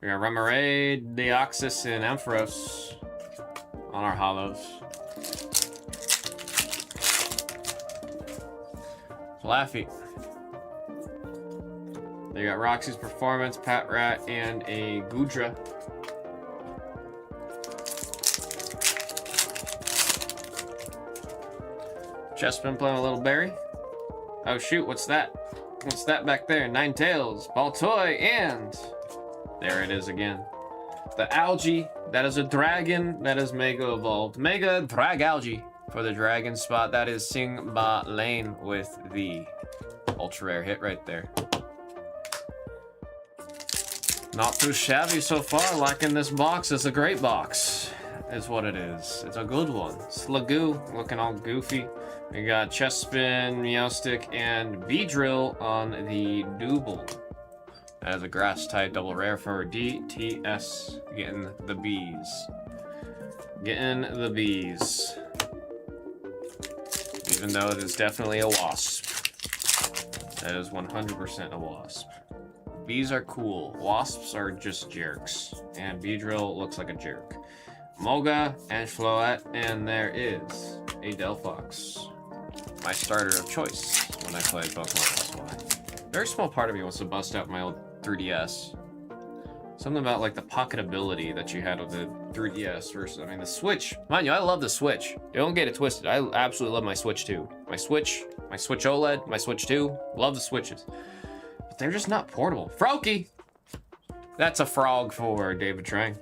We got Remoraid, Deoxys, and Ampharos on our hollows. Flaffy. They got Roxy's Performance, Pat Rat, and a Goodra. Chespin playing a little berry. Oh shoot, what's that? What's that back there? Ninetales, Baltoy, and there it is again. The algae, that is a dragon, that is Mega Evolved. Mega Drag Algae for the dragon spot. That is Sing Ba Lane with the ultra rare hit right there. Not too shabby so far. Liking this box. It's a great box, is what it is. It's a good one. Slagoo looking all goofy. We got Chespin, Meowstic, and Beedrill on the double. That is a grass type double rare for DTS. Getting the bees. Getting the bees. Even though it is definitely a wasp. That is 100% a wasp. Bees are cool. Wasps are just jerks. And Beedrill looks like a jerk. Moga and Floette, and there is a Delphox. My starter of choice when I play Pokemon. That's why. Very small part of me wants to bust out my old 3DS. Something about like the pocketability that you had with the 3DS versus, I mean, the Switch. Mind you, I love the Switch. Don't get it twisted. I absolutely love my Switch too. My Switch my Switch OLED, my Switch 2. Love the Switches. But they're just not portable. Froakie! That's a frog for David Trang.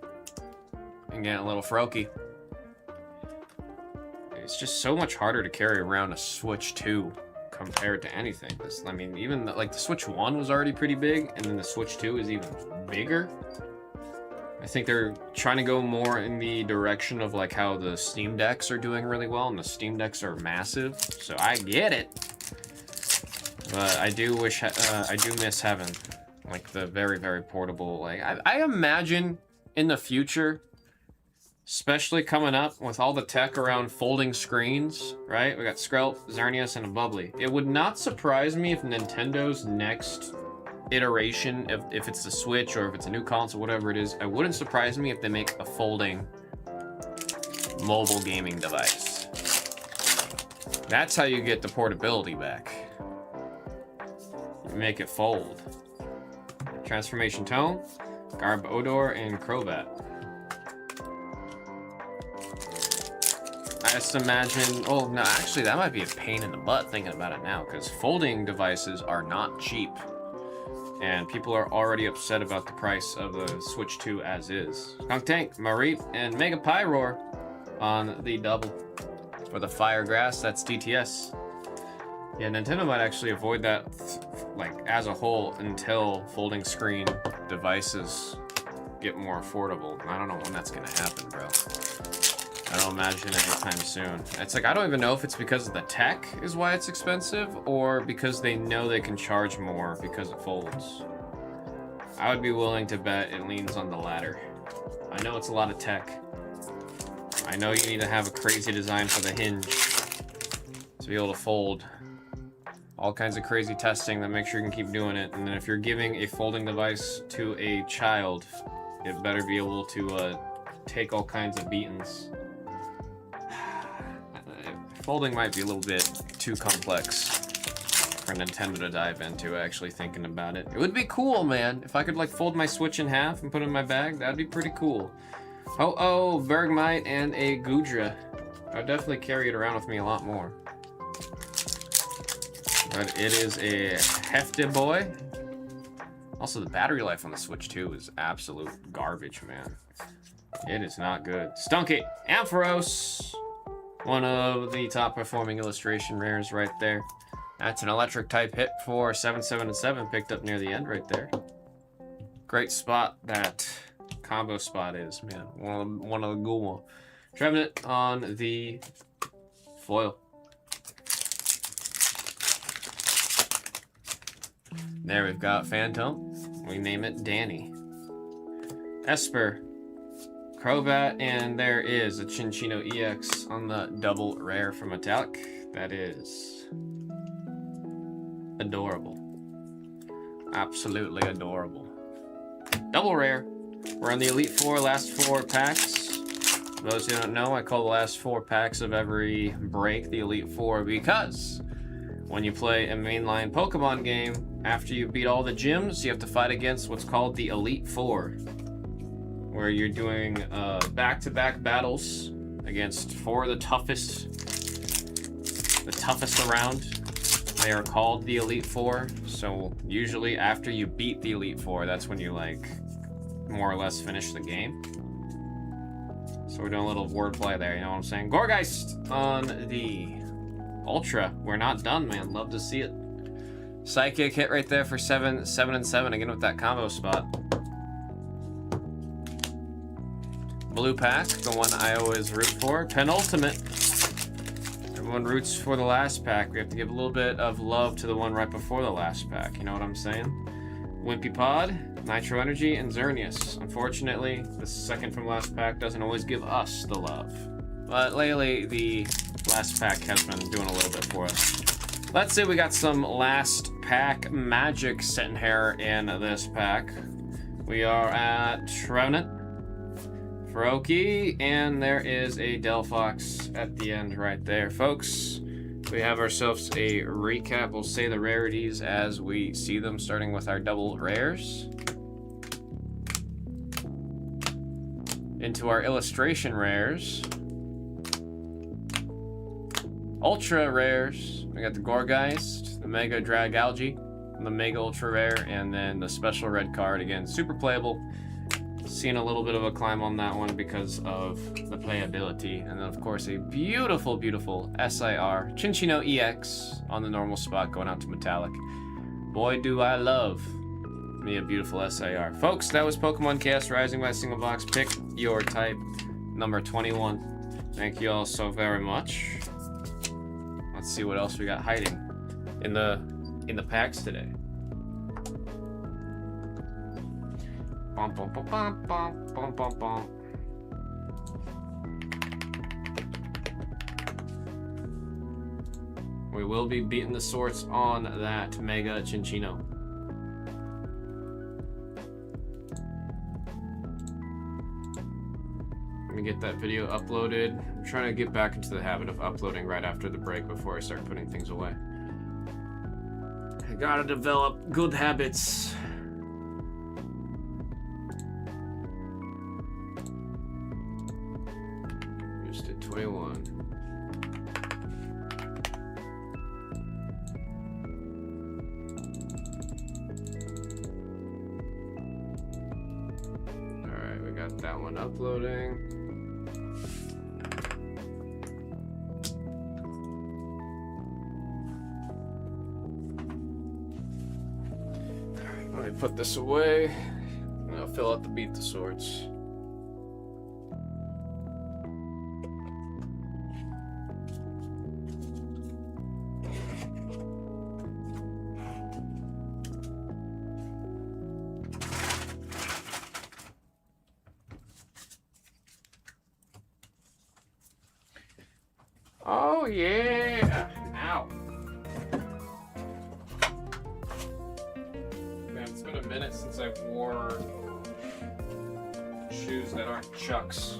And getting a little Froakie. It's just so much harder to carry around a Switch 2 compared to anything. I mean, even like the Switch 1 was already pretty big, and then the Switch 2 is even bigger. I think they're trying to go more in the direction of like how the Steam Decks are doing really well, and the Steam Decks are massive, so I get it. But I do wish, I do miss having like the very, very portable, like I imagine in the future, especially coming up with all the tech around folding screens, right? We got Skrelp, Xerneas, and a Bubbly. It would not surprise me if Nintendo's next iteration, if it's the Switch or if it's a new console, whatever it is, it wouldn't surprise me if they make a folding mobile gaming device. That's how you get the portability back. You make it fold. Transformation Tone, Garbodor, and Crobat. I just imagine, oh no, actually that might be a pain in the butt thinking about it now, because folding devices are not cheap. And people are already upset about the price of the Switch 2 as is. Skunk Tank, Mareep, and Mega Pyroar on the double. For the Fire Grass, that's DTS. Yeah, Nintendo might actually avoid that, like, as a whole until folding screen devices get more affordable. I don't know when that's gonna happen, bro. I don't imagine anytime soon. It's like, I don't even know if it's because of the tech is why it's expensive, or because they know they can charge more because it folds. I would be willing to bet it leans on the latter. I know it's a lot of tech. I know you need to have a crazy design for the hinge to be able to fold. All kinds of crazy testing that makes sure you can keep doing it. And then if you're giving a folding device to a child, it better be able to take all kinds of beatings. Folding might be a little bit too complex for Nintendo to dive into, actually thinking about it. It would be cool, man. If I could like fold my Switch in half and put it in my bag, that'd be pretty cool. Oh, Bergmite and a Goodra. I'd definitely carry it around with me a lot more. But it is a hefty boy. Also, the battery life on the Switch 2 is absolute garbage, man. It is not good. Stunky, Ampharos. One of the top performing illustration rares right there. That's an electric type hit for 7/7/7, picked up near the end right there. Great spot that combo spot is, man. One of the good ones. Trevenant on the foil. There we've got Phantom. We name it Danny. Esper. Crobat, and there is a Chinchino EX on the double rare for Metallic. That is adorable. Absolutely adorable. Double rare. We're on the Elite Four, last 4 packs. For those who don't know, I call the last 4 packs of every break the Elite Four because when you play a mainline Pokemon game, after you beat all the gyms, you have to fight against what's called the Elite Four, where you're doing back-to-back battles against 4 of the toughest around. They are called the Elite Four. So usually after you beat the Elite Four, that's when you like more or less finish the game. So we're doing a little wordplay there, you know what I'm saying? Gorgeist on the Ultra. We're not done, man. Love to see it. Psychic hit right there for 7/7/7 again with that combo spot. Blue pack, the one I always root for. Penultimate. Everyone roots for the last pack. We have to give a little bit of love to the one right before the last pack. You know what I'm saying? Wimpy Pod, Nitro Energy, and Xerneas. Unfortunately, the second from last pack doesn't always give us the love. But lately, the last pack has been doing a little bit for us. Let's say we got some last pack magic sitting here in this pack. We are at Trevenant, Froakie, and there is a Delphox at the end right there. Folks, we have ourselves a recap. We'll say the rarities as we see them, starting with our double rares. Into our illustration rares. Ultra rares. We got the Gorgeist, the Mega Drag Algae, the Mega Ultra Rare, and then the special red card. Again, super playable. Seen a little bit of a climb on that one because of the playability. And then, of course, a beautiful, beautiful SIR Chinchino EX on the normal spot going out to Metallic. Boy, do I love me a beautiful SIR. Folks, that was Pokemon Chaos Rising by Single Box. Pick your type, number 21. Thank you all so very much. Let's see what else we got hiding in the packs today. Bum, bum, bum, bum, bum, bum, bum, bum. We will be beating the sorts on that Mega Chinchino. Let me get that video uploaded. I'm trying to get back into the habit of uploading right after the break before I start putting things away. I gotta develop good habits. Just did 21. Alright, we got that one uploading. Let me put this away, and I'll fill out the Beat the Swords. Oh yeah! Ow. Man, it's been a minute since I've wore shoes that aren't Chucks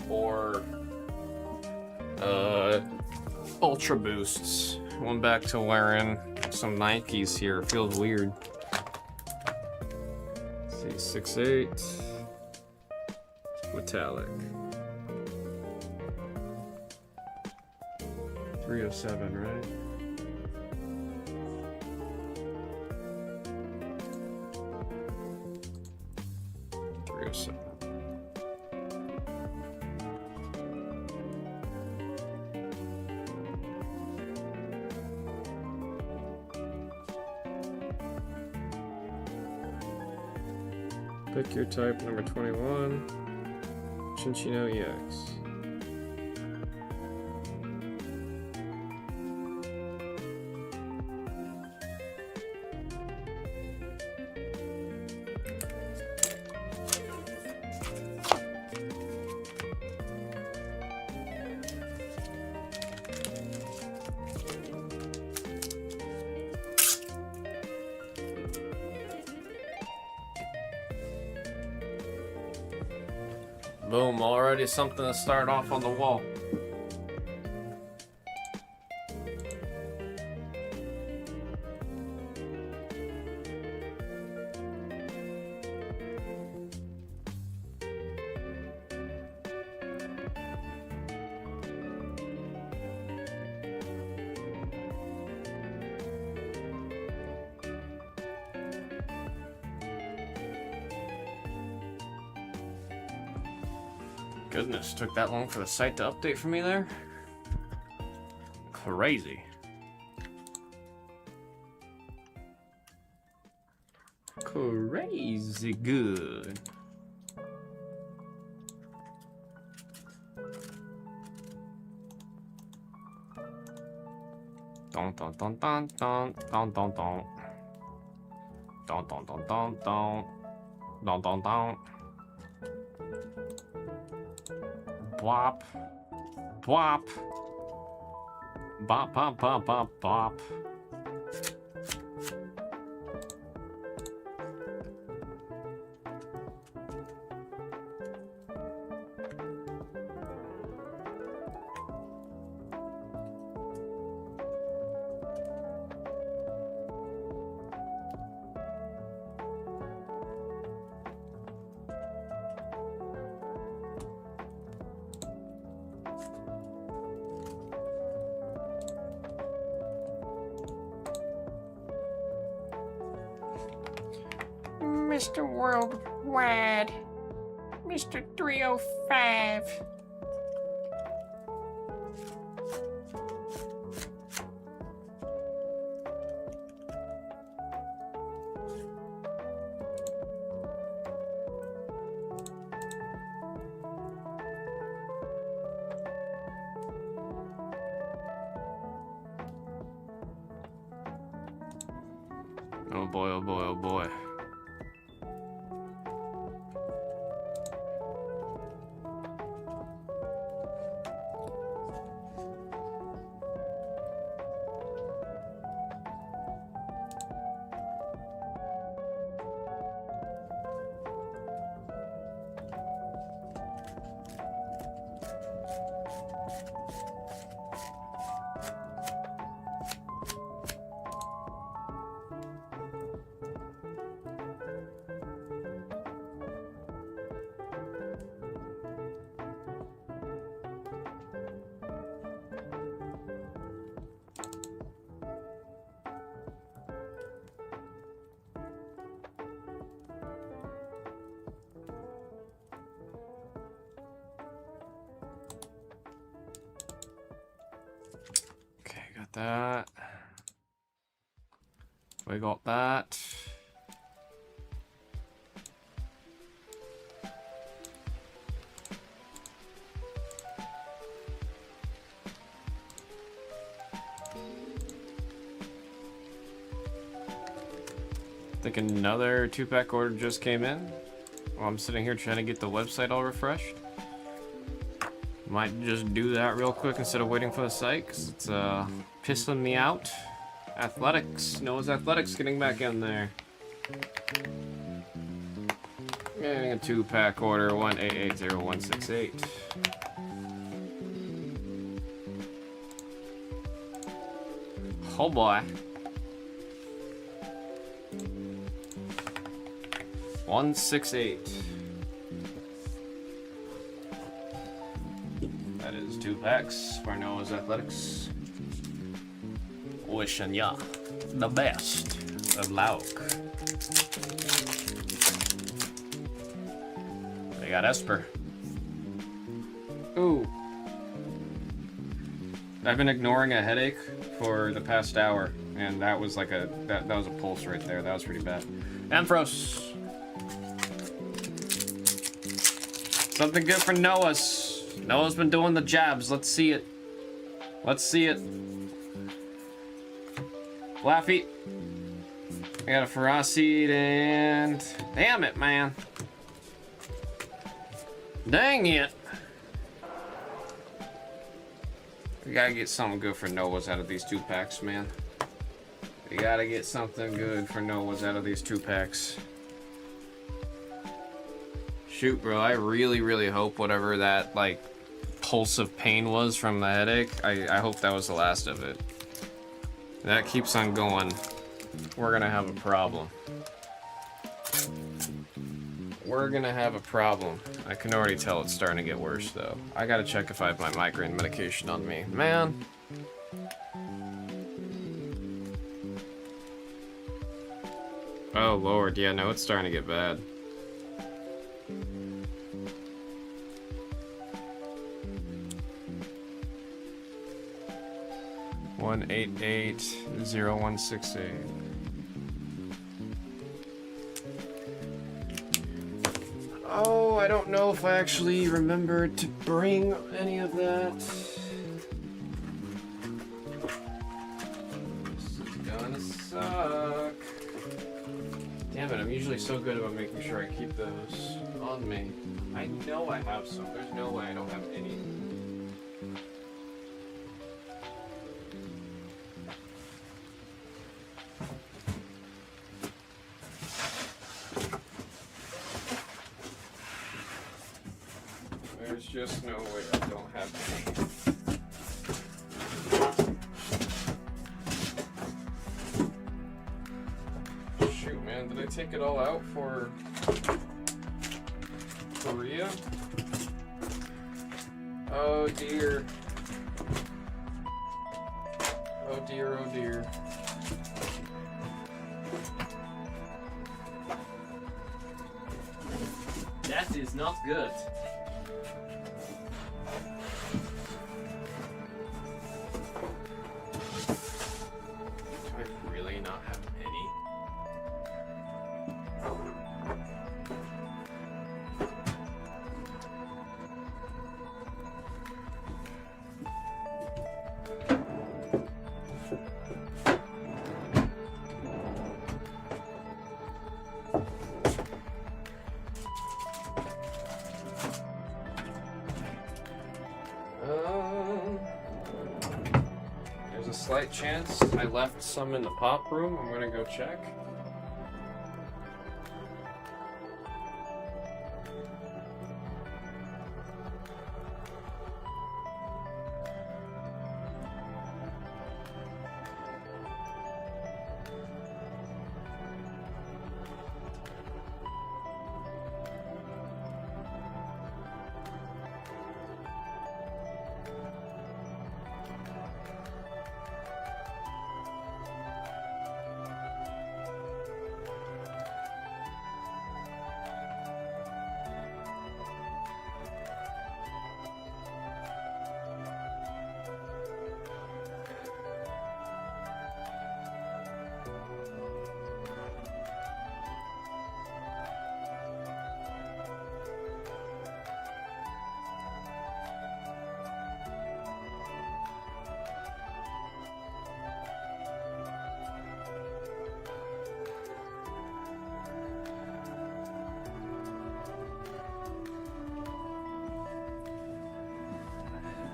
or Ultra Boosts. Went back to wearing some Nikes here. Feels weird. Let's see, 6'8", metallic. 307, right? Pick your type, number 21. Chinchino EX. Boom, already something to start off on the wall. Goodness, took that long for the site to update for me there? Crazy. Crazy good. Don don don don don don don don. Don don don don don. Don don don. Bop. Bop. Bop, bop, bop, bop, bop. Mr. Worldwide. Mr. 305. Oh boy, oh boy, oh boy. Okay, got that. We got that. I think another 2-pack order just came in. While I'm sitting here trying to get the website all refreshed. Might just do that real quick instead of waiting for the site, because it's pissing me out. Athletics. Noah's Athletics getting back in there. Getting a 2-pack order, 1880168. Oh boy. 168. That is 2 packs for Noah's Athletics. Wishing ya the best of luck. They got Esper. Ooh. I've been ignoring a headache for the past hour, and that was like that was a pulse right there. That was pretty bad. Ampharos. Something good for Noah's. Noah's been doing the jabs. Let's see it. Let's see it. Laffy. I got a Ferocity and... Damn it, man. Dang it. We gotta get something good for Noah's out of these 2 packs, man. We gotta get something good for Noah's out of these 2 packs. Shoot, bro, I really hope whatever that, like, pulse of pain was from the headache, I hope that was the last of it. If that keeps on going, we're gonna have a problem. We're gonna have a problem. I can already tell it's starting to get worse, though. I gotta check if I have my migraine medication on me. Man. Oh, Lord, yeah, no, it's starting to get bad. One 1880168. Oh, I don't know if I actually remembered to bring any of that. This is gonna suck. Damn it, I'm usually so good about making sure I keep those on me. I know I have some. There's no way I don't have any. There's just no way I don't have any. Shoot, man, did I take it all out for Korea? Oh dear. Oh dear, oh dear. is not good. Do I really not have any? There's a slight chance I left some in the pop room. I'm gonna go check.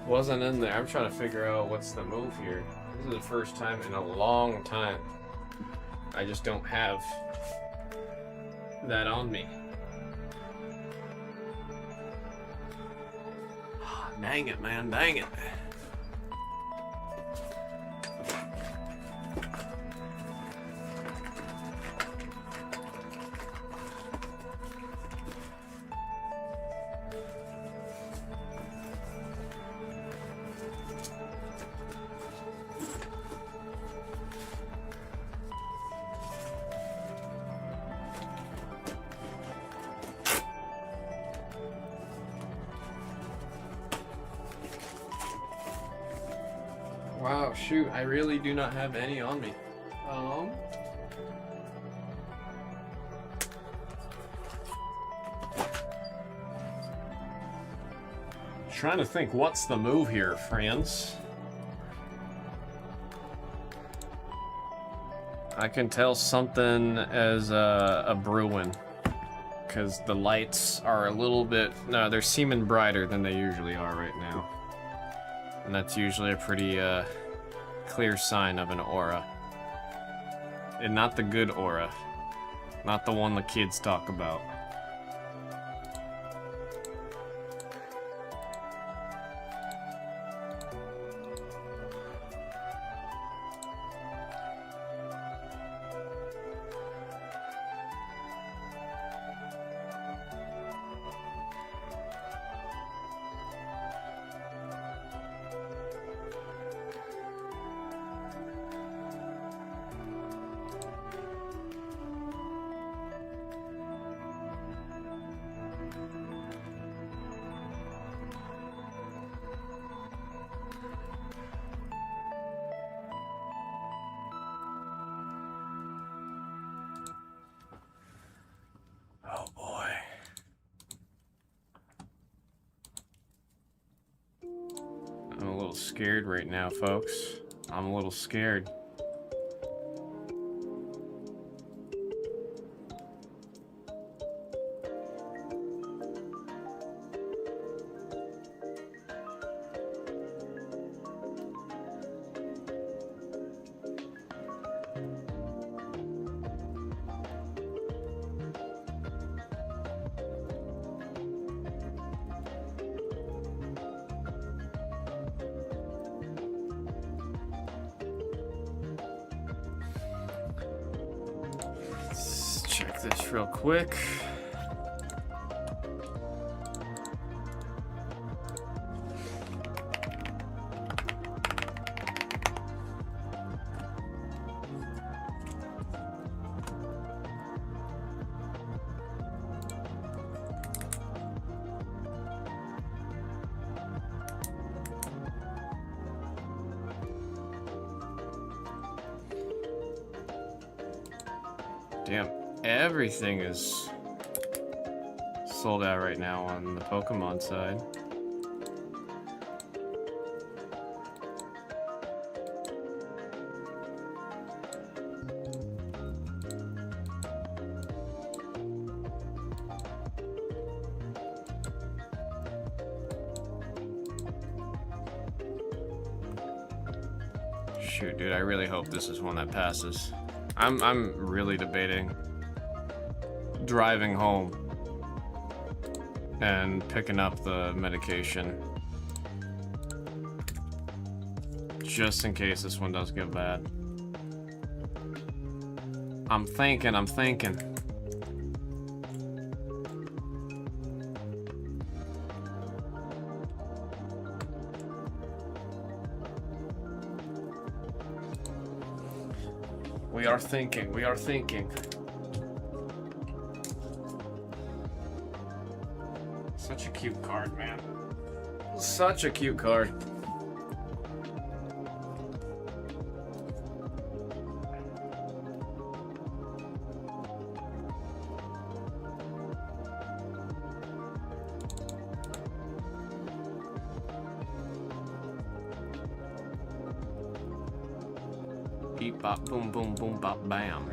Wasn't in there. I'm trying to figure out what's the move here. This is the first time in a long time I just don't have that on me. Dang it, man. Dang it. Wow, shoot, I really do not have any on me. Trying to think what's the move here, friends. I can tell something as a brewing, because the lights are a little bit, no, they're seeming brighter than they usually are right now. And that's usually a pretty clear sign of an aura. And not the good aura. Not the one the kids talk about. Oh boy. I'm a little scared right now, folks. I'm a little scared. Check this real quick. Damn, everything is sold out right now on the Pokemon side. Shoot, dude, I really hope this is one that passes. I'm really debating driving home and picking up the medication just in case this one does get bad. I'm thinking. We are thinking. Such a cute card, man. Such a cute card. Beep bop boom boom boom bop bam.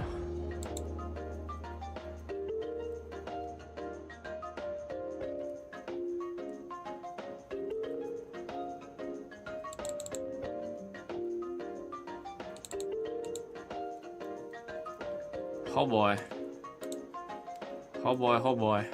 Oh boy. Oh boy, oh boy.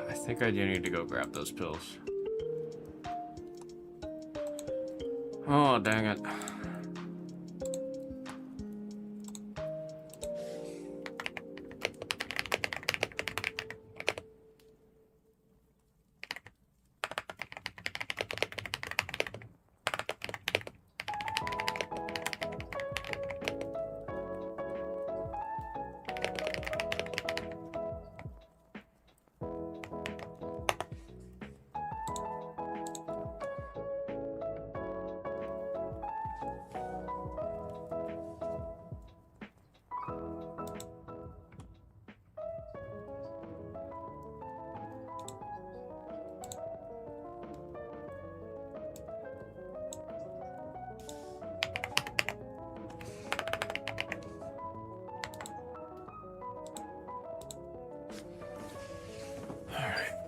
I think I do need to go grab those pills. Oh, dang it.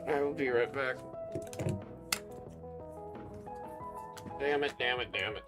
I will be right back. Damn it, damn it, damn it.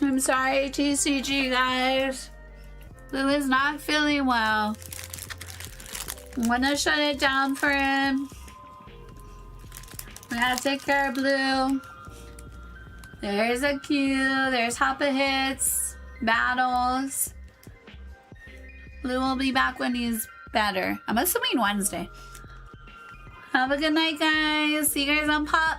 I'm sorry, TCG guys. Blue is not feeling well. I'm gonna shut it down for him. We gotta take care of Blue. There's a Q. There's Hoppa Hits. Battles. Blue will be back when he's better. I'm assuming Wednesday. Have a good night, guys. See you guys on Pop.